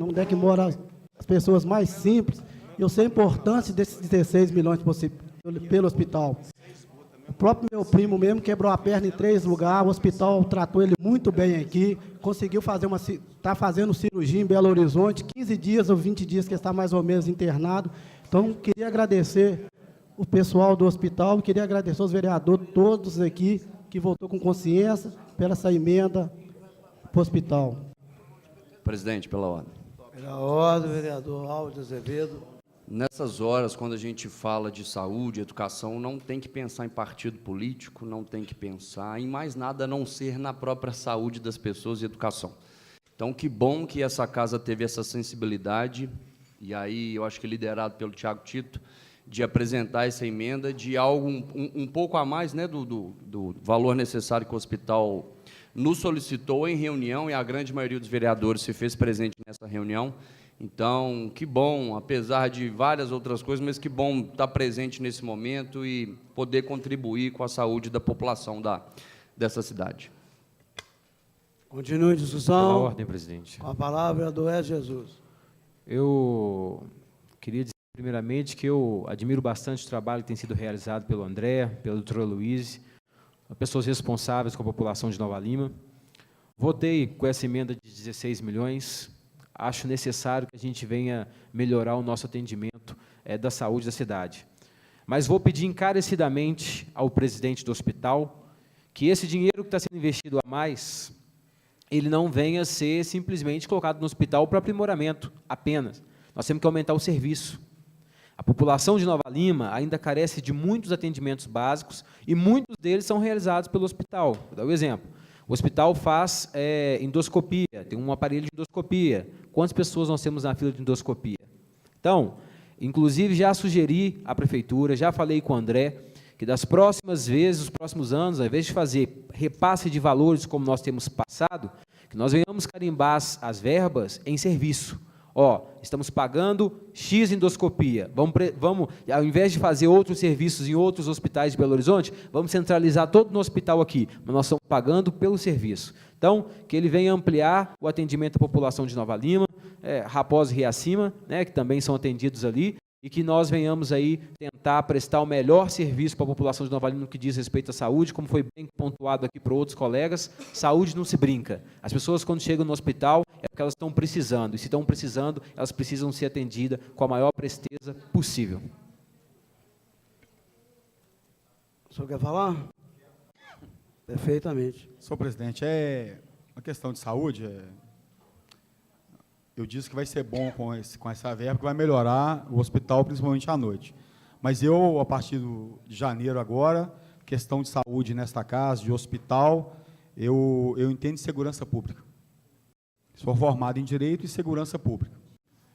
onde é que moram as pessoas mais simples, eu sei a importância desses 16 milhões pelo hospital. O próprio meu primo mesmo quebrou a perna em 3 lugares, o hospital tratou ele muito bem aqui, conseguiu fazer está fazendo cirurgia em Belo Horizonte, 15 dias ou 20 dias que está mais ou menos internado. Então, queria agradecer o pessoal do hospital, queria agradecer os vereadores todos aqui, que votou com consciência pela essa emenda para o hospital. Presidente, pela ordem. Pela ordem, vereador Aldo Azevedo. Nessas horas, quando a gente fala de saúde, educação, não tem que pensar em partido político, não tem que pensar em mais nada a não ser na própria saúde das pessoas e educação. Então, que bom que essa casa teve essa sensibilidade, e aí eu acho que liderado pelo Thiago Tito, de apresentar essa emenda de algo um pouco a mais, né, do valor necessário que o hospital nos solicitou em reunião, e a grande maioria dos vereadores se fez presente nessa reunião. Então, que bom, apesar de várias outras coisas, mas que bom estar presente nesse momento e poder contribuir com a saúde da população dessa cidade. Continue a discussão. Pela ordem, presidente. Com a palavra, do Jesus. Eu queria dizer, primeiramente, que eu admiro bastante o trabalho que tem sido realizado pelo André, pela doutora Luíse, pessoas responsáveis com a população de Nova Lima. Votei com essa emenda de 16 milhões. Acho necessário que a gente venha melhorar o nosso atendimento da saúde da cidade. Mas vou pedir encarecidamente ao presidente do hospital que esse dinheiro que está sendo investido a mais, ele não venha ser simplesmente colocado no hospital para aprimoramento apenas. Nós temos que aumentar o serviço. A população de Nova Lima ainda carece de muitos atendimentos básicos e muitos deles são realizados pelo hospital. Vou dar um exemplo. O O hospital faz endoscopia, tem um aparelho de endoscopia. Quantas pessoas nós temos na fila de endoscopia? Então, inclusive, já sugeri à prefeitura, já falei com o André, que das próximas vezes, os próximos anos, ao invés de fazer repasse de valores como nós temos passado, que nós venhamos carimbar as verbas em serviço. Ó, estamos pagando X endoscopia, vamos, ao invés de fazer outros serviços em outros hospitais de Belo Horizonte, vamos centralizar todo no hospital aqui, mas nós estamos pagando pelo serviço. Então, que ele venha ampliar o atendimento à população de Nova Lima, Raposa e Riacima, né, que também são atendidos ali, e que nós venhamos aí tentar prestar o melhor serviço para a população de Nova Lima no que diz respeito à saúde, como foi bem pontuado aqui por outros colegas, saúde não se brinca. As pessoas, quando chegam no hospital, é porque elas estão precisando, e se estão precisando, elas precisam ser atendidas com a maior presteza possível. O senhor quer falar? Perfeitamente. Senhor presidente, uma questão de saúde, eu disse que vai ser bom com essa verba, que vai melhorar o hospital, principalmente à noite. Mas eu, a partir de janeiro agora, questão de saúde nesta casa, de hospital, eu entendo de segurança pública. Sou formado em Direito e Segurança Pública.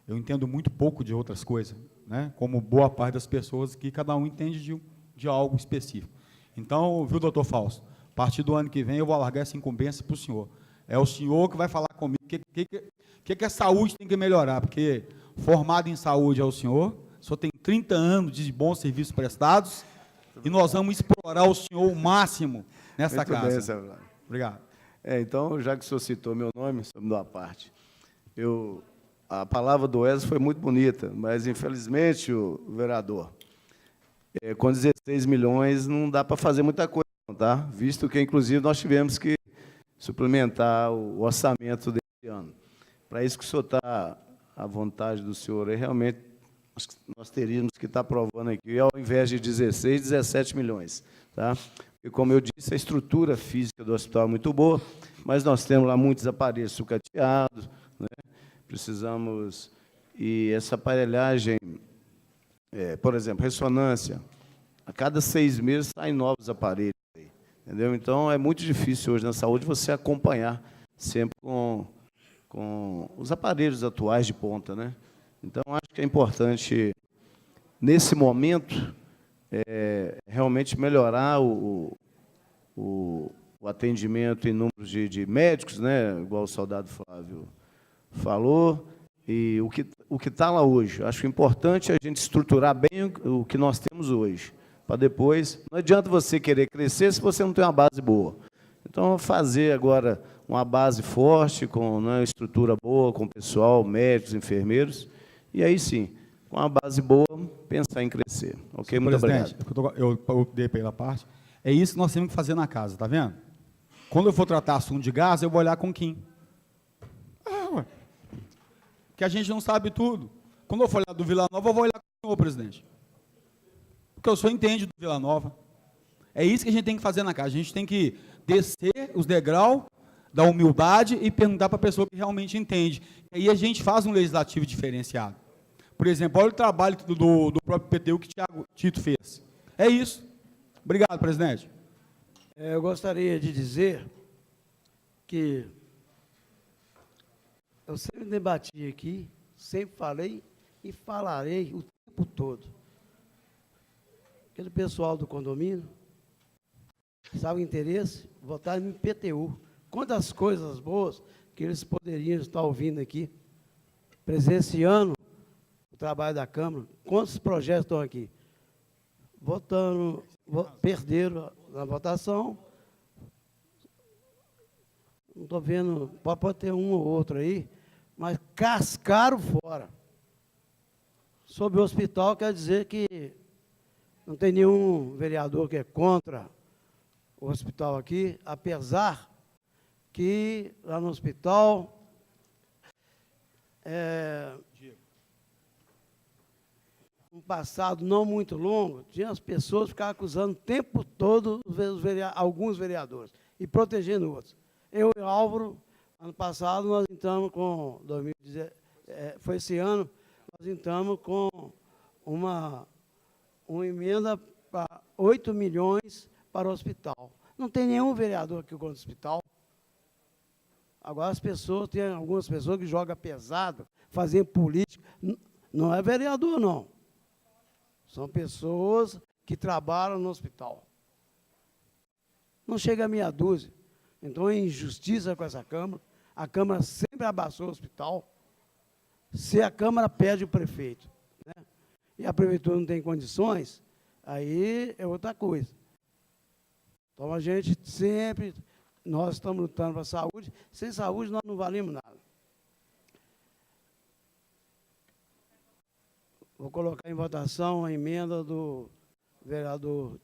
Eu entendo muito pouco de outras coisas, né? Como boa parte das pessoas que cada um entende de algo específico. Então, viu, doutor Fausto, a partir do ano que vem eu vou alargar essa incumbência para o senhor. É o senhor que vai falar comigo o que a saúde tem que melhorar, porque formado em saúde é o senhor tem 30 anos de bons serviços prestados, e nós vamos explorar o senhor o máximo nessa Muito casa. bem, senhor. Obrigado. Então, já que o senhor citou meu nome, só me dá uma parte. A palavra do Wesley foi muito bonita, mas, infelizmente, o vereador, com 16 milhões não dá para fazer muita coisa, não, tá? Visto que, inclusive, nós tivemos que suplementar o orçamento desse ano. Para isso que o senhor está à vontade do senhor, realmente nós teríamos que estar provando aqui, ao invés de 16, 17 milhões. Tá? E, como eu disse, a estrutura física do hospital é muito boa, mas nós temos lá muitos aparelhos sucateados, né? Precisamos... E essa aparelhagem, por exemplo, ressonância, a cada 6 meses saem novos aparelhos. Entendeu? Então, é muito difícil hoje na saúde você acompanhar sempre com os aparelhos atuais de ponta, né? Então, acho que é importante, nesse momento, realmente melhorar o atendimento em números de médicos, né? Igual o soldado Flávio falou, e o que está lá hoje. Acho importante a gente estruturar bem o que nós temos hoje, para depois... Não adianta você querer crescer se você não tem uma base boa. Então, fazer agora uma base forte, com uma estrutura boa, com pessoal, médicos, enfermeiros, e aí sim, com uma base boa, pensar em crescer. Ok? Muito obrigado. Eu dei pela parte. É isso que nós temos que fazer na casa, tá vendo? Quando eu for tratar assunto de gás, eu vou olhar com quem? Que a gente não sabe tudo. Quando eu for olhar do Vila Nova, eu vou olhar com o senhor, presidente. Porque o senhor entende do Vila Nova. É isso que a gente tem que fazer na casa. A gente tem que descer os degraus da humildade e perguntar para a pessoa que realmente entende. E aí a gente faz um legislativo diferenciado. Por exemplo, olha o trabalho do próprio PTU que o Thiago Tito fez. É isso. Obrigado, presidente. Eu gostaria de dizer que eu sempre debati aqui, sempre falei e falarei o tempo todo. Aquele pessoal do condomínio, sabe o interesse? Votar no PTU. Quantas coisas boas que eles poderiam estar ouvindo aqui, presenciando o trabalho da Câmara. Quantos projetos estão aqui? Votando, perderam na votação. Não estou vendo, pode ter um ou outro aí, mas cascaram fora. Sobre o hospital, quer dizer que não tem nenhum vereador que é contra o hospital aqui, apesar que lá no hospital, um passado não muito longo, tinha as pessoas que ficavam acusando o tempo todo alguns vereadores e protegendo outros. Eu e o Álvaro, ano passado, nós entramos com, 2010, foi esse ano, nós entramos com uma emenda para 8 milhões para o hospital. Não tem nenhum vereador aqui contra o hospital. Agora as pessoas, tem algumas pessoas que jogam pesado, fazem política. Não é vereador, não. São pessoas que trabalham no hospital. Não chega a meia dúzia. Então, é injustiça com essa Câmara. A Câmara sempre abaixou o hospital. Se a Câmara pede o prefeito, né, e a Prefeitura não tem condições, aí é outra coisa. Então, a gente sempre, nós estamos lutando para a saúde. Sem saúde, nós não valemos nada. Vou colocar em votação a emenda do vereador,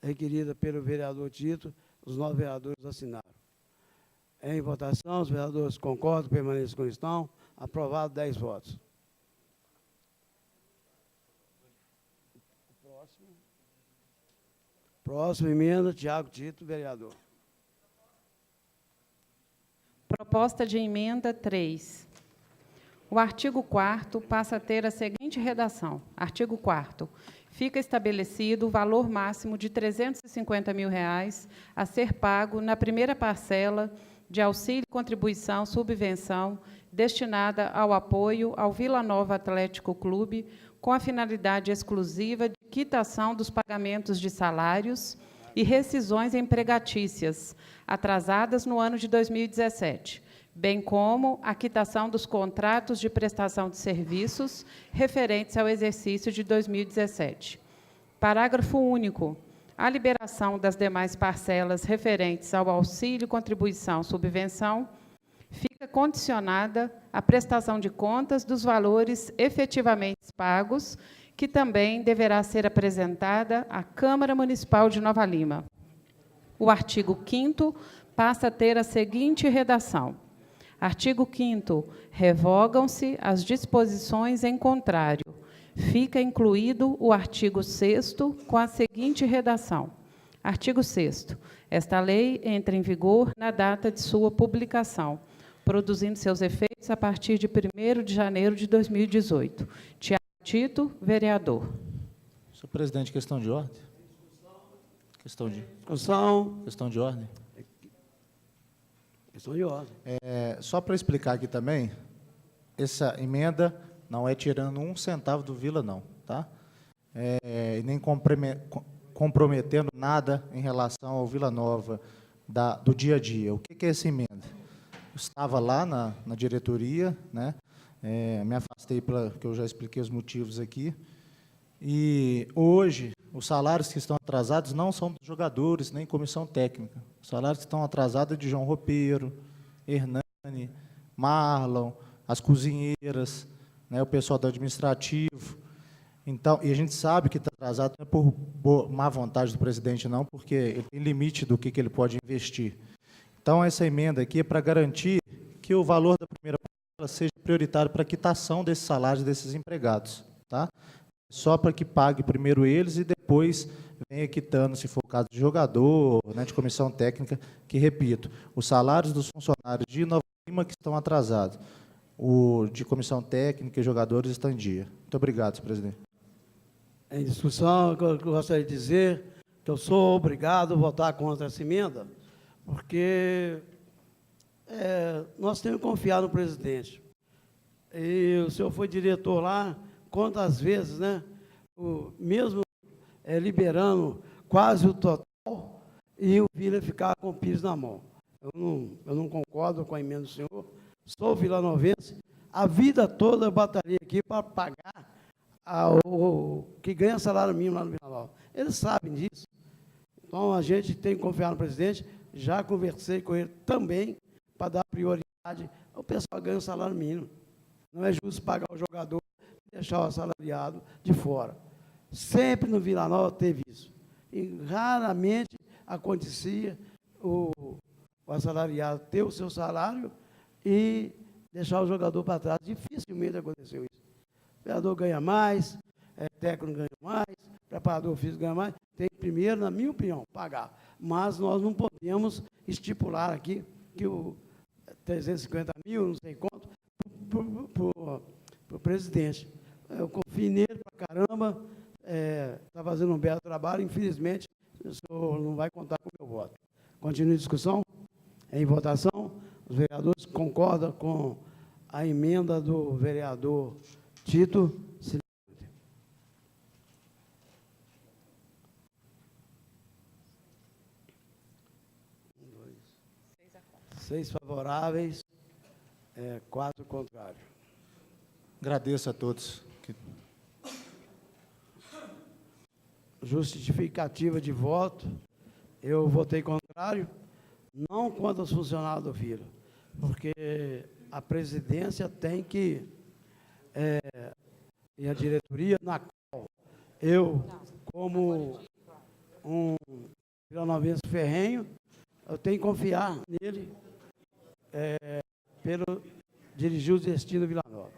requerida pelo vereador Tito. Os 9 vereadores assinaram. Em votação, os vereadores concordam, permanecem como estão. Aprovado, 10 votos. Próxima emenda, Tiago Tito, vereador. Proposta de emenda 3. O artigo 4º passa a ter a seguinte redação. Artigo 4º. Fica estabelecido o valor máximo de R$ 350 mil a ser pago na primeira parcela de auxílio, contribuição, subvenção, destinada ao apoio ao Vila Nova Atlético Clube, com a finalidade exclusiva de quitação dos pagamentos de salários e rescisões empregatícias atrasadas no ano de 2017, bem como a quitação dos contratos de prestação de serviços referentes ao exercício de 2017. Parágrafo único. A liberação das demais parcelas referentes ao auxílio, contribuição, subvenção fica condicionada à prestação de contas dos valores efetivamente pagos, que também deverá ser apresentada à Câmara Municipal de Nova Lima. O artigo 5º passa a ter a seguinte redação. Artigo 5º. Revogam-se as disposições em contrário. Fica incluído o artigo 6º com a seguinte redação. Artigo 6º. Esta lei entra em vigor na data de sua publicação, produzindo seus efeitos a partir de 1º de janeiro de 2018. Tiago Tito, vereador. Senhor presidente, questão de ordem? Questão de ordem? Questão de ordem. Só para explicar aqui também, essa emenda não é tirando 1 centavo do Vila, não, tá? Nem comprometendo nada em relação ao Vila Nova do dia a dia. O que é essa emenda? Eu estava lá na diretoria, né? Me afastei porque eu já expliquei os motivos aqui. E hoje, os salários que estão atrasados não são dos jogadores, nem comissão técnica. Os salários que estão atrasados é de João Roupeiro, Hernani, Marlon, as cozinheiras, né, o pessoal do administrativo. Então, e a gente sabe que está atrasado não é por má vontade do presidente, não, porque ele tem limite do que ele pode investir. Então, essa emenda aqui é para garantir que o valor da primeira parcela seja prioritário para a quitação desses salários desses empregados, tá? Só para que pague primeiro eles e depois venha quitando, se for o caso de jogador, né, de comissão técnica, que, repito, os salários dos funcionários de Nova Lima que estão atrasados, o de comissão técnica e jogadores estão em dia. Muito obrigado, senhor presidente. Em discussão, eu gostaria de dizer que eu sou obrigado a votar contra essa emenda, porque nós temos que confiar no presidente. E o senhor foi diretor lá, quantas vezes, né? Mesmo liberando quase o total, e o Vila ficar com o piso na mão. Eu não concordo com a emenda do senhor. Sou vilanovense. A vida toda eu batalhei aqui para pagar o que ganha salário mínimo lá no Vila Nova. Eles sabem disso. Então, a gente tem que confiar no presidente. Já conversei com ele também para dar prioridade ao pessoal que ganha o salário mínimo. Não é justo pagar o jogador e deixar o assalariado de fora. Sempre no Vila Nova teve isso. E raramente acontecia o assalariado ter o seu salário e deixar o jogador para trás. Dificilmente aconteceu isso. O jogador ganha mais, técnico ganha mais, preparador físico ganha mais. Tem que primeiro, na minha opinião, pagar. Mas nós não podemos estipular aqui que o 350 mil, não sei quanto, para o presidente. Eu confio nele para caramba, está fazendo um belo trabalho, infelizmente, o senhor não vai contar com o meu voto. Continua a discussão? Em votação, os vereadores concordam com a emenda do vereador Tito. 6 favoráveis, 4 contrários. Agradeço a todos. Justificativa de voto, eu votei contrário, não contra os funcionários do Vila, porque a presidência tem que, e a diretoria, na qual eu, como um vilanovense ferrenho, eu tenho que confiar nele, pelo dirigir o destino Vila Nova.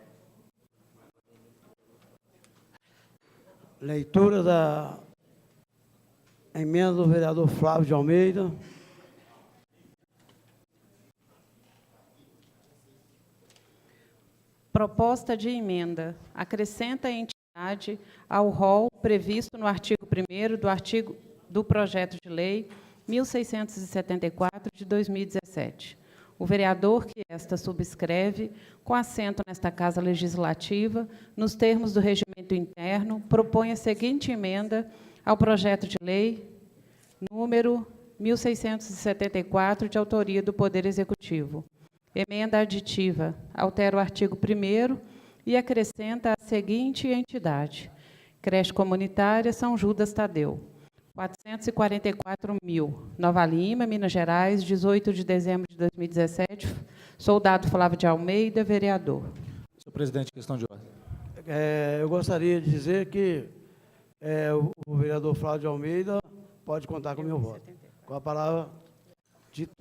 Leitura da emenda do vereador Flávio de Almeida. Proposta de emenda. Acrescenta a entidade ao rol previsto no artigo 1º do projeto de lei 1674 de 2017. O vereador que esta subscreve, com assento nesta Casa Legislativa, nos termos do regimento interno, propõe a seguinte emenda ao projeto de lei número 1674, de autoria do Poder Executivo. Emenda aditiva. Altera o artigo 1º e acrescenta a seguinte entidade: creche comunitária São Judas Tadeu. 444.000, Nova Lima, Minas Gerais, 18 de dezembro de 2017. Soldado Flávio de Almeida, vereador. Senhor presidente, questão de ordem. Eu gostaria de dizer que o vereador Flávio de Almeida pode contar com o meu voto. Com a palavra, Tito.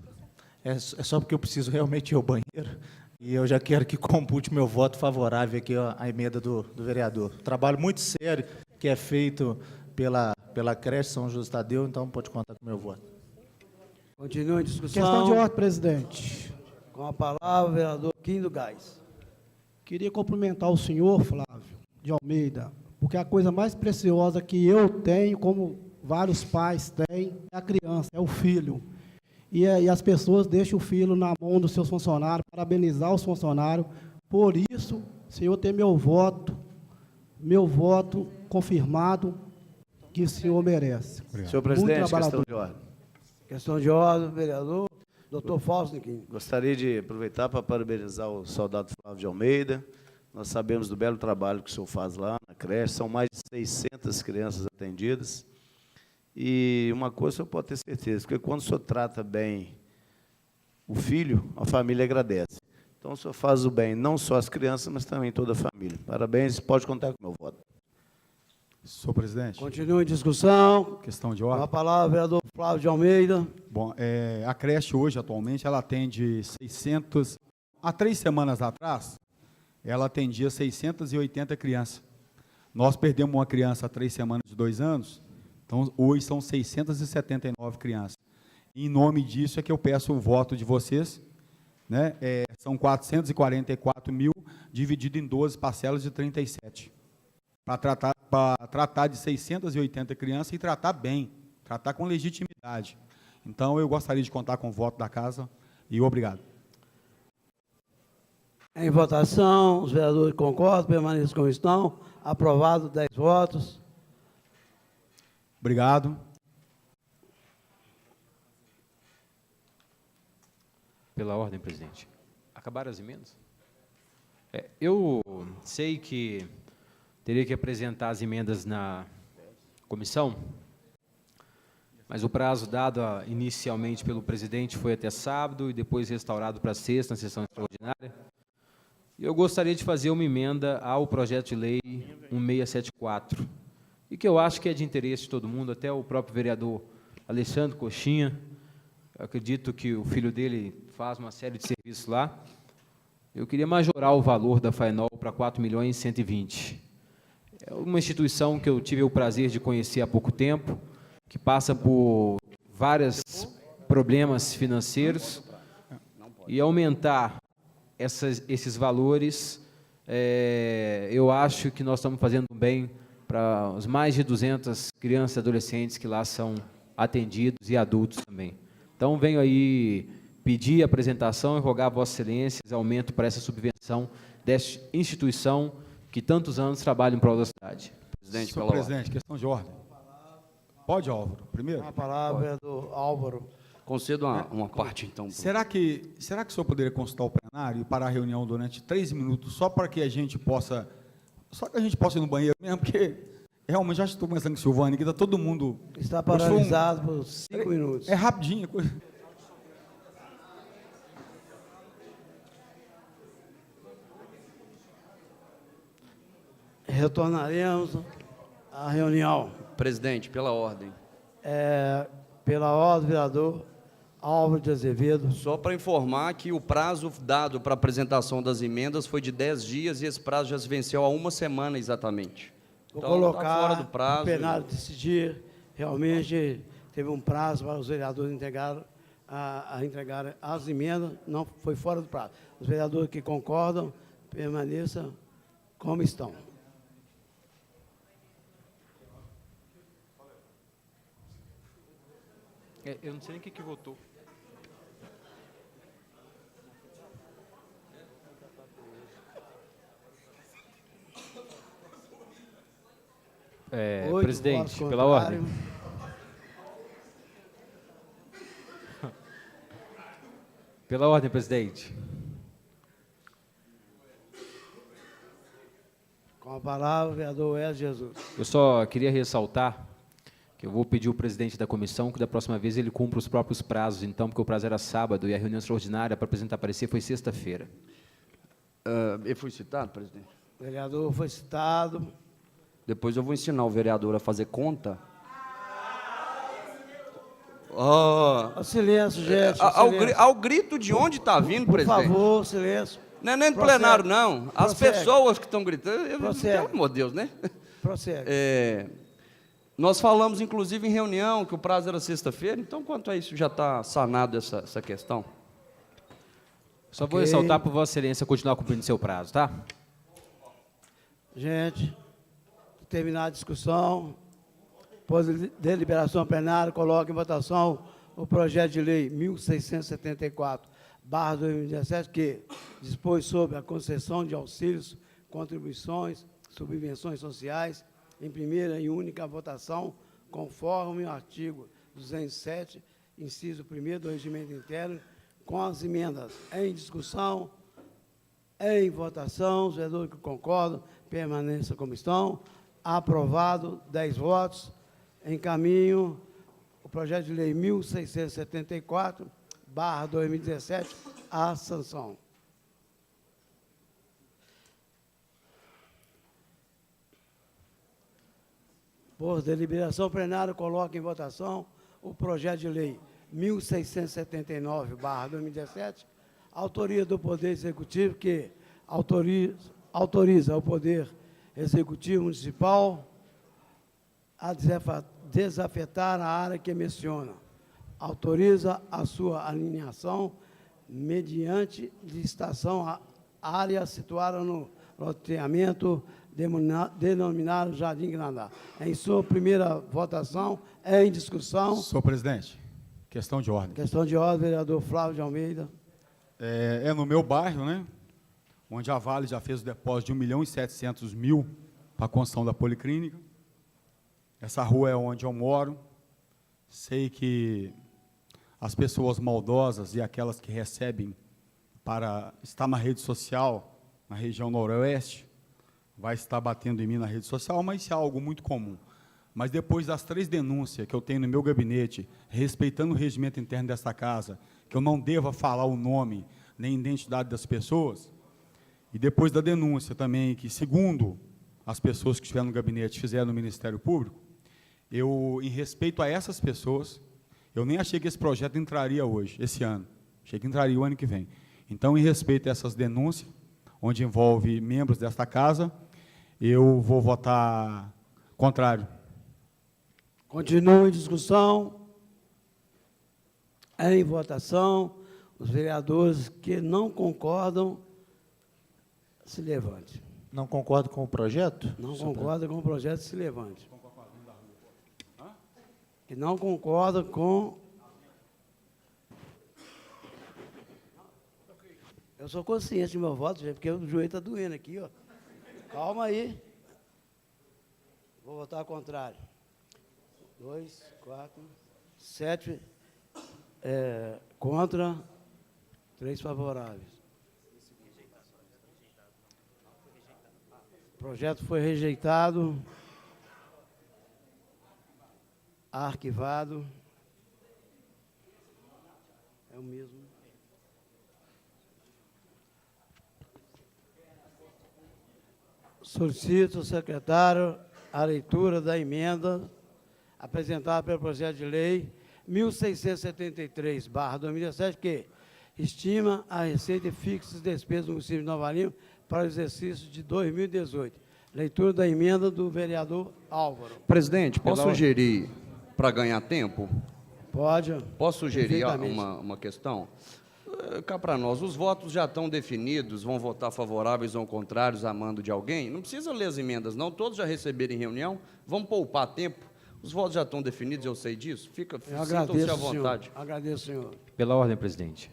É só porque eu preciso realmente ir ao banheiro e eu já quero que compute meu voto favorável aqui à emenda do vereador. Trabalho muito sério que é feito pela creche São Judas Tadeu, então pode contar com o meu voto. Continua em discussão. Questão de ordem, presidente. Com a palavra, o vereador Quindo Gás. Queria cumprimentar o senhor, Flávio de Almeida, porque a coisa mais preciosa que eu tenho, como vários pais têm, é a criança, é o filho. E as pessoas deixam o filho na mão dos seus funcionários, parabenizar os funcionários. Por isso, o senhor tem meu voto confirmado, que o senhor merece. Obrigado. Senhor presidente, questão de ordem. Questão de ordem, vereador, doutor Fausto Niquim. Gostaria de aproveitar para parabenizar o soldado Flávio de Almeida. Nós sabemos do belo trabalho que o senhor faz lá na creche, são mais de 600 crianças atendidas. E uma coisa o senhor pode ter certeza, porque quando o senhor trata bem o filho, a família agradece. Então o senhor faz o bem, não só as crianças, mas também toda a família. Parabéns, pode contar com o meu voto. Senhor presidente. Continua em discussão. Questão de Com ordem. a palavra, vereador Flávio de Almeida. Bom, a creche hoje, atualmente, ela atende 600... Há 3 semanas atrás, ela atendia 680 crianças. Nós perdemos uma criança há 3 semanas de 2 anos, então hoje são 679 crianças. Em nome disso é que eu peço o voto de vocês, né? São 444 mil, dividido em 12 parcelas de 37. Para tratar de 680 crianças e tratar bem, tratar com legitimidade. Então, eu gostaria de contar com o voto da casa e obrigado. Em votação, os vereadores concordam, permaneçam como estão. Aprovado, 10 votos. Obrigado. Pela ordem, presidente. Acabaram as emendas? Eu sei que teria que apresentar as emendas na comissão, mas o prazo dado inicialmente pelo presidente foi até sábado e depois restaurado para sexta, na sessão extraordinária. Eu gostaria de fazer uma emenda ao projeto de lei 1674, e que eu acho que é de interesse de todo mundo, até o próprio vereador Alexandre Coxinha. Eu acredito que o filho dele faz uma série de serviços lá. Eu queria majorar o valor da FAENOL para 4.120.000. É uma instituição que eu tive o prazer de conhecer há pouco tempo, que passa por vários problemas financeiros, e aumentar esses valores, eu acho que nós estamos fazendo bem para os mais de 200 crianças e adolescentes que lá são atendidos e adultos também. Então, venho aí pedir a apresentação e rogar a Vossa Excelências aumento para essa subvenção desta instituição que tantos anos trabalha em prol da cidade. Presidente, Senhor pela presidente, questão de ordem. Pode, Álvaro, primeiro? A palavra é do Álvaro. Concedo uma parte, então. Será que o senhor poderia consultar o plenário e parar a reunião durante 3 minutos, só para que a gente possa... Só que a gente possa ir no banheiro mesmo, porque realmente já estou pensando que Silvânia, que está todo mundo... Está paralisado por 5 minutos. É rapidinho a coisa. Retornaremos à reunião. Presidente, pela ordem. Pela ordem, vereador Álvaro de Azevedo. Só para informar que o prazo dado para apresentação das emendas foi de 10 dias e esse prazo já se venceu há 1 semana exatamente. Vou Então, colocar tá fora do prazo. o plenário decidir. Realmente teve um prazo para os vereadores entregarem as emendas, não foi fora do prazo. Os vereadores que concordam, permaneçam como estão. Eu não sei nem o que votou. Presidente, pela ordem. Pela ordem, presidente. Com a palavra, vereador Hélio Jesus. Eu só queria ressaltar que eu vou pedir ao presidente da comissão que da próxima vez ele cumpra os próprios prazos, então, porque o prazo era sábado e a reunião extraordinária para apresentar parecer foi sexta-feira. Ele foi citado, presidente? O vereador foi citado. Depois eu vou ensinar o vereador a fazer conta. Oh. Silêncio, gente. Ao grito de onde está vindo, presidente? Por favor, silêncio. Não é nem no plenário, não. As pessoas que estão gritando, pelo amor de Deus, né? Prossegue. Nós falamos, inclusive, em reunião, que o prazo era sexta-feira, então, quanto a isso, já está sanado essa questão? Só vou ressaltar para Vossa Excelência continuar cumprindo seu prazo, tá? Gente, terminar a discussão, após deliberação plenária, coloco em votação o projeto de lei 1674/2017, que dispõe sobre a concessão de auxílios, contribuições, subvenções sociais, em primeira e única votação, conforme o artigo 207, inciso 1º do Regimento Interno, com as emendas em discussão, em votação. Os vereadores que concordam, permaneçam como estão. Aprovado, 10 votos. Encaminho o projeto de lei 1674/2017 à sanção. Por deliberação plenária, coloco em votação o projeto de lei 1679/2017, autoria do Poder Executivo, que autoriza o Poder Executivo Municipal a desafetar a área que menciona. Autoriza a sua alinhação mediante licitação à área situada no loteamento denominado Jardim Grandá. Em sua primeira votação, em discussão. Senhor presidente, questão de ordem. Questão de ordem, vereador Flávio de Almeida. É no meu bairro, né? Onde a Vale já fez o depósito de 1.700.000 para a construção da policlínica. Essa rua é onde eu moro. Sei que as pessoas maldosas e aquelas que recebem para estar na rede social, na região noroeste, vai estar batendo em mim na rede social, mas isso é algo muito comum. Mas depois das 3 denúncias que eu tenho no meu gabinete, respeitando o regimento interno desta casa, que eu não deva falar o nome nem a identidade das pessoas, e depois da denúncia também, que segundo as pessoas que estiveram no gabinete fizeram no Ministério Público, eu, em respeito a essas pessoas, eu nem achei que esse projeto entraria hoje, esse ano. Achei que entraria o ano que vem. Então, em respeito a essas denúncias, onde envolve membros desta casa, eu vou votar contrário. Continua em discussão. Em votação. Os vereadores que não concordam, se levante. Não concordo com o projeto? Não concorda com o projeto, se levante. Que não concorda com Eu sou consciente do meu voto, gente, porque o joelho está doendo aqui, ó. Calma aí. Vou votar ao contrário. 2, 4, 7 contra, 3 favoráveis. O projeto foi rejeitado, arquivado. É o mesmo. Solicito ao secretário a leitura da emenda apresentada pelo projeto de lei 1673/2017, que estima a receita fixa e despesas do município de Nova Lima para o exercício de 2018. Leitura da emenda do vereador Álvaro. Presidente, posso sugerir, para ganhar tempo? Pode. Posso sugerir uma questão? Cá para nós, os votos já estão definidos, vão votar favoráveis ou contrários a mando de alguém? Não precisa ler as emendas, não, todos já receberam em reunião, vamos poupar tempo. Os votos já estão definidos, eu sei disso, sintam-se à vontade. Agradeço, senhor. Pela ordem, presidente.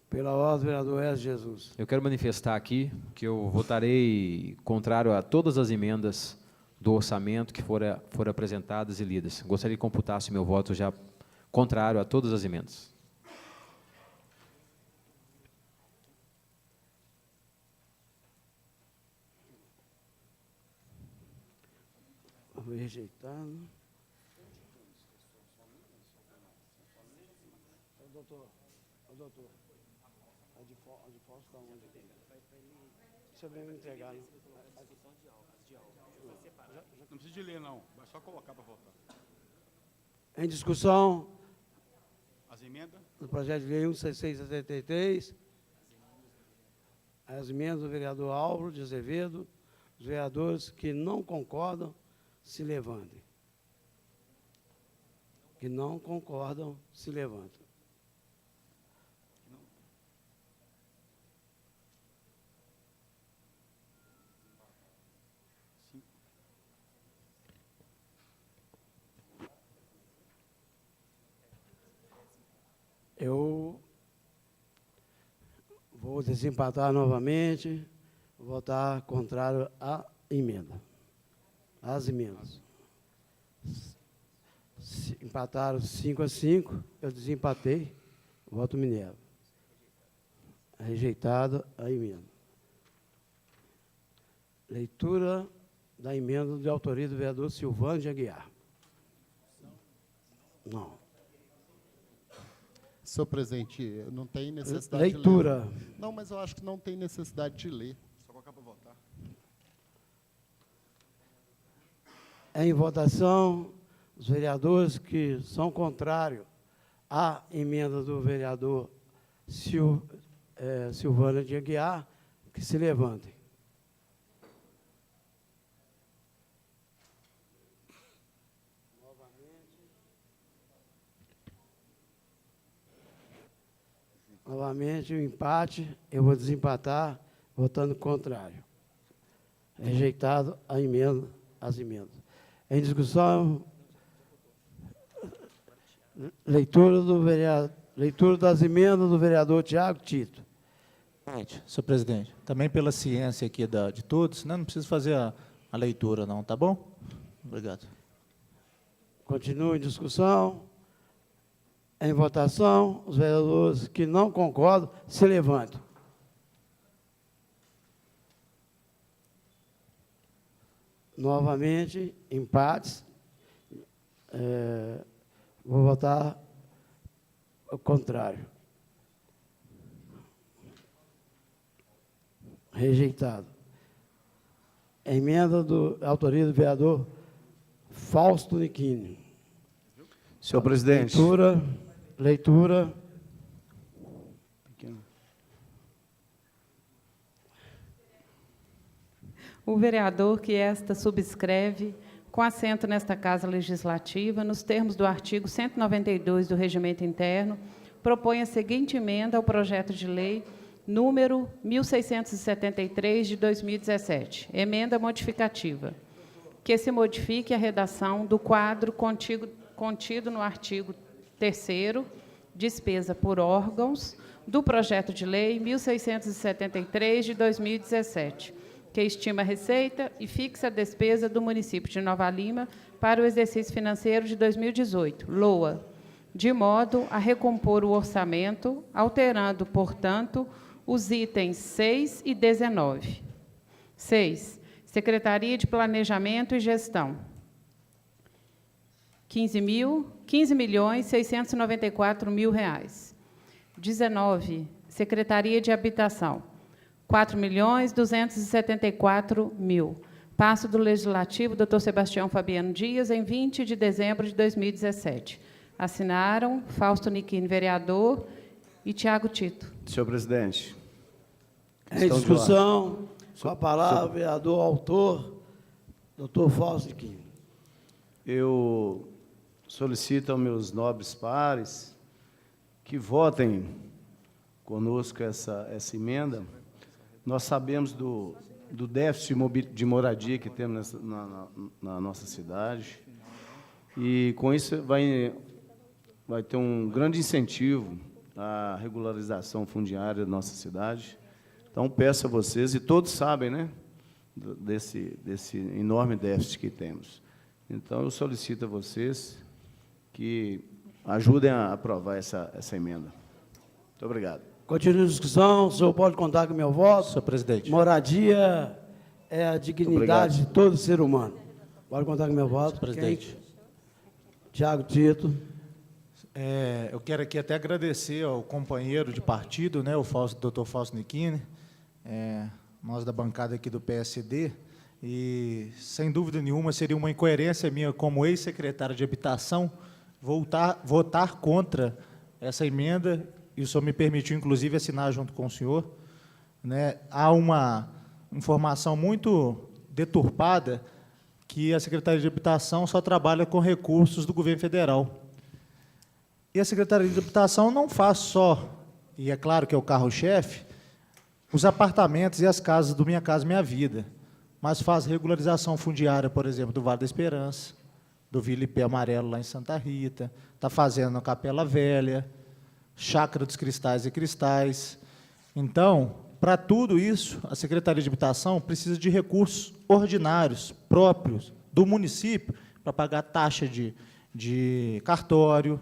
Pela ordem, vereador S. Jesus. Eu quero manifestar aqui que eu votarei contrário a todas as emendas do orçamento que foram apresentadas e lidas. Gostaria que computasse meu voto já contrário a todas as emendas. Foi rejeitado. Doutor, a de Fausto está onde aqui? Deixa eu me entregar. Não precisa de ler, não. Vai só colocar para votar. Em discussão. As emendas? Do projeto de lei 1673. As emendas do vereador Álvaro de Azevedo. Os vereadores que não concordam, se levantem. Que não concordam, se levantem. Eu vou desempatar novamente, votar contrário à emenda. As emendas. Empataram 5-5, eu desempatei, voto Minerva. Rejeitada a emenda. Leitura da emenda de autoria do vereador Silvano de Aguiar. Não. Senhor presidente, não tem necessidade leitura. de ler. Não, mas eu acho que não tem necessidade de ler. Só colocar para votar. Em votação, os vereadores que são contrários à emenda do vereador Silvano de Aguiar, que se levantem. Novamente, o empate, eu vou desempatar, votando contrário. Rejeitado a emenda, as emendas. Em discussão, leitura das emendas do vereador Tiago Tito. Senhor presidente, também pela ciência aqui de todos, não precisa fazer a leitura, não, tá bom? Obrigado. Continua em discussão. Em votação, os vereadores que não concordam, se levantam. Novamente, empates. Vou votar ao contrário. Rejeitado. Emenda da autoria do vereador Fausto Nichini. Senhor presidente. Leitura. O vereador que esta subscreve, com assento nesta Casa Legislativa, nos termos do artigo 192 do Regimento Interno, propõe a seguinte emenda ao projeto de lei número 1673, de 2017. Emenda modificativa. Que se modifique a redação do quadro contido no artigo 3º, despesa por órgãos, do projeto de lei 1673 de 2017, que estima a receita e fixa a despesa do município de Nova Lima para o exercício financeiro de 2018, LOA, de modo a recompor o orçamento, alterando, portanto, os itens 6 e 19. 6. Secretaria de Planejamento e Gestão, 15.694.000 reais. 19. Secretaria de Habitação, 4.274.000. Passo do Legislativo, Dr. Sebastião Fabiano Dias, em 20 de dezembro de 2017. Assinaram Fausto Nichini, vereador, e Tiago Tito. Senhor presidente. Em discussão, com a palavra, o vereador autor, doutor Fausto Nichini. Eu solicito aos meus nobres pares que votem conosco essa emenda. Nós sabemos do déficit de moradia que temos na nossa cidade, e, com isso, vai ter um grande incentivo à regularização fundiária da nossa cidade. Então, peço a vocês, e todos sabem, né, desse enorme déficit que temos. Então, eu solicito a vocês que ajudem a aprovar essa emenda. Muito obrigado. Continua a discussão. O senhor pode contar com o meu voto. Senhor presidente. Moradia é a dignidade de todo ser humano. Pode contar com o meu voto. Senhor presidente. Tiago Tito. Eu quero aqui até agradecer ao companheiro de partido, né, o doutor Fausto Nichini, nós da bancada aqui do PSD, e, sem dúvida nenhuma, seria uma incoerência minha, como ex-secretário de Habitação, votar contra essa emenda, e o senhor me permitiu, inclusive, assinar junto com o senhor. Né? Há uma informação muito deturpada que a Secretaria de Habitação só trabalha com recursos do governo federal. E a Secretaria de Habitação não faz só, e é claro que é o carro-chefe, os apartamentos e as casas do Minha Casa Minha Vida, mas faz regularização fundiária, por exemplo, do Vale da Esperança, do Vila Ipê Amarelo, lá em Santa Rita, está fazendo a Capela Velha, Chácara dos Cristais e Cristais. Então, para tudo isso, a Secretaria de Habitação precisa de recursos ordinários, próprios, do município, para pagar taxa de cartório,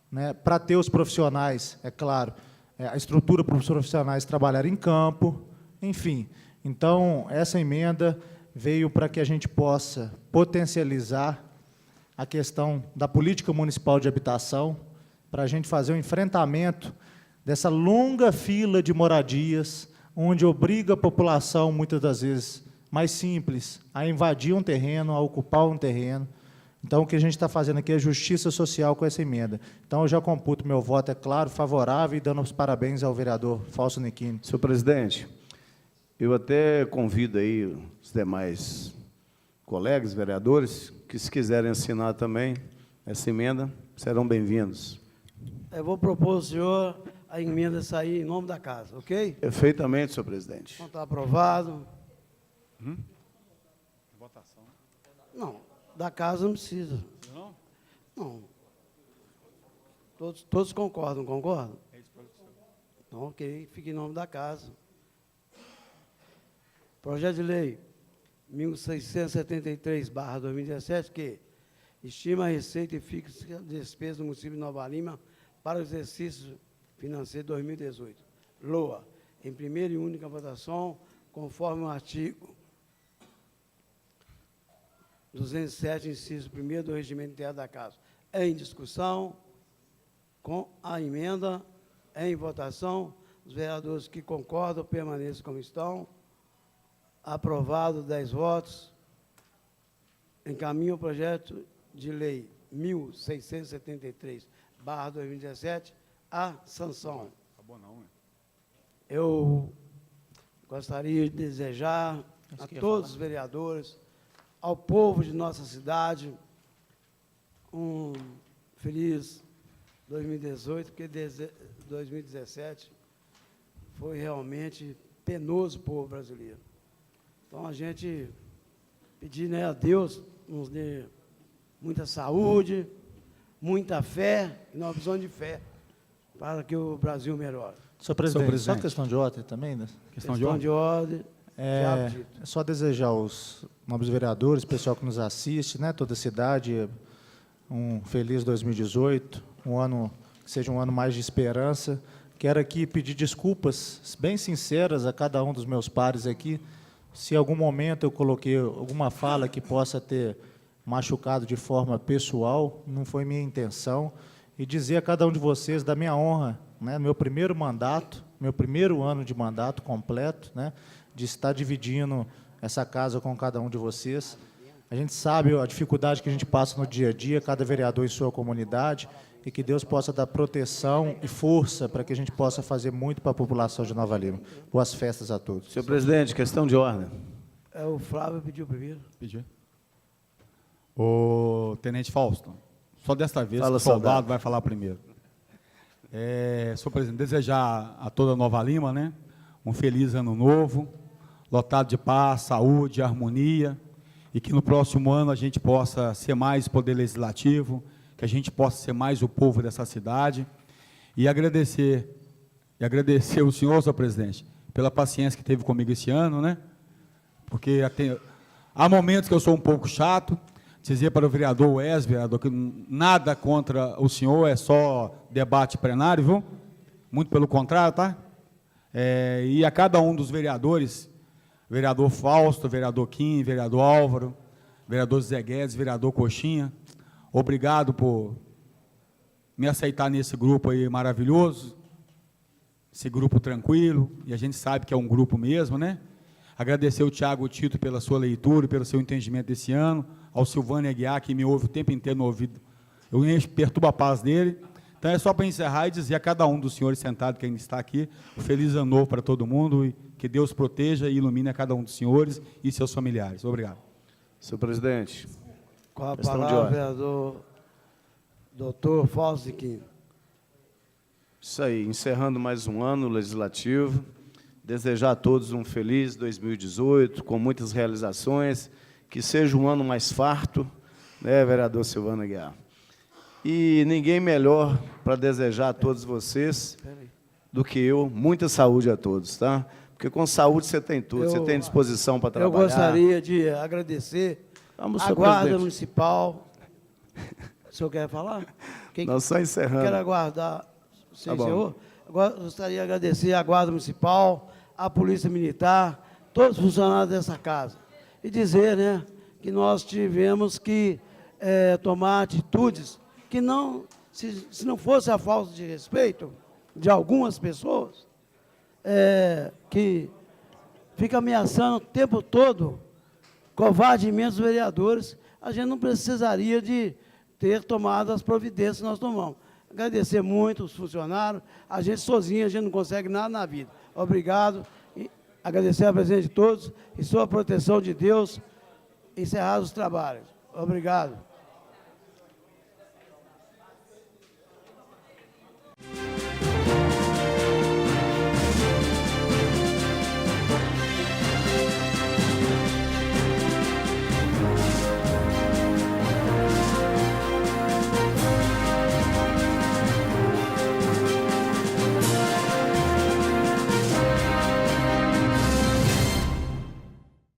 né, para ter os profissionais, é claro, a estrutura para os profissionais trabalharem em campo, enfim. Então, essa emenda veio para que a gente possa potencializar a questão da política municipal de habitação, para a gente fazer um enfrentamento dessa longa fila de moradias, onde obriga a população, muitas das vezes mais simples, a invadir um terreno, a ocupar um terreno. Então, o que a gente está fazendo aqui é justiça social com essa emenda. Então, eu já computo meu voto, é claro, favorável, e dando os parabéns ao vereador Fausto Nichini. Senhor presidente, eu até convido aí os demais colegas, vereadores, que, se quiserem assinar também essa emenda, serão bem-vindos. Eu vou propor ao senhor a emenda sair em nome da casa, ok? Perfeitamente, senhor presidente. Então, está aprovado. Votação. Não, da casa não precisa. Não? Não. Todos concordam, concordam? Então, ok, fica em nome da casa. Projeto de Lei 1673/2017, que estima a receita e fixa a despesa do município de Nova Lima para o exercício financeiro 2018. LOA, em primeira e única votação, conforme o artigo 207, inciso 1º do Regimento Interno da Casa. Em discussão, com a emenda, em votação, os vereadores que concordam permaneçam como estão. Aprovado, 10 votos. Encaminho o projeto de lei 1673/2017 à sanção. Acabou não, hein? Eu gostaria de desejar a todos os vereadores, ao povo de nossa cidade, um feliz 2018, porque 2017 foi realmente penoso para o povo brasileiro. Então, a gente pedir, né, a Deus nos dê muita saúde, muita fé, e nós precisamos de fé. para que o Brasil melhore. Senhor presidente, presidente. só questão de ordem também, né? Questão de ordem. É só desejar aos nobres vereadores, pessoal que nos assiste, né, toda a cidade, um feliz 2018, um ano que seja um ano mais de esperança. Quero aqui pedir desculpas bem sinceras a cada um dos meus pares aqui, se em algum momento eu coloquei alguma fala que possa ter machucado de forma pessoal, não foi minha intenção, e dizer a cada um de vocês da minha honra, né, meu primeiro mandato, meu primeiro ano de mandato completo, né, de estar dividindo essa casa com cada um de vocês. A gente sabe a dificuldade que a gente passa no dia a dia, cada vereador em sua comunidade, e que Deus possa dar proteção e força para que a gente possa fazer muito para a população de Nova Lima. Boas festas a todos. Senhor presidente, questão de ordem. O Flávio pediu primeiro. Pediu. O tenente Fausto, só desta vez Fala, o soldado soldado. vai falar primeiro. Senhor presidente, desejar a toda Nova Lima, né, um feliz ano novo, lotado de paz, saúde, harmonia, e que no próximo ano a gente possa ser mais poder legislativo, que a gente possa ser mais o povo dessa cidade, e agradecer o senhor, senhor presidente, pela paciência que teve comigo esse ano, né, porque há momentos que eu sou um pouco chato. Dizer para o vereador Wesley, vereador, que nada contra o senhor, é só debate plenário, viu? Muito pelo contrário, tá? E a cada um dos vereadores, vereador Fausto, vereador Kim, vereador Álvaro, vereador Zé Guedes, vereador Coxinha, obrigado por me aceitar nesse grupo aí maravilhoso, esse grupo tranquilo, e a gente sabe que é um grupo mesmo, né? Agradecer ao Tiago Tito pela sua leitura e pelo seu entendimento desse ano, ao Silvânia Aguiar, que me ouve o tempo inteiro no ouvido. Eu perturbo a paz dele. Então, é só para encerrar e dizer a cada um dos senhores sentados que ainda está aqui, um feliz ano novo para todo mundo, e que Deus proteja e ilumine a cada um dos senhores e seus familiares. Obrigado. Senhor presidente. Com a Questão de palavra, ordem. vereador doutor Fausto Quim. Isso aí, encerrando mais um ano legislativo, desejar a todos um feliz 2018, com muitas realizações, que seja um ano mais farto, né, vereador Silvano Aguiar? E ninguém melhor para desejar a todos vocês do que eu, muita saúde a todos, tá? Porque com saúde você tem tudo, você tem disposição para trabalhar. Eu gostaria de agradecer Vamos, a senhor Guarda presidente. Municipal. O senhor quer falar? Nós só encerrando. Quero aguardar. Sim, Tá bom. senhor. Agora, gostaria de agradecer a Guarda Municipal, a Polícia Militar, todos os funcionários dessa casa. E dizer, né, que nós tivemos que tomar atitudes que não, se não fosse a falta de respeito de algumas pessoas, que fica ameaçando o tempo todo, covardemente os vereadores, a gente não precisaria de ter tomado as providências que nós tomamos. Agradecer muito os funcionários, a gente sozinho, a gente não consegue nada na vida. Obrigado, e agradecer a presença de todos, e sob a proteção de Deus, encerrar os trabalhos. Obrigado.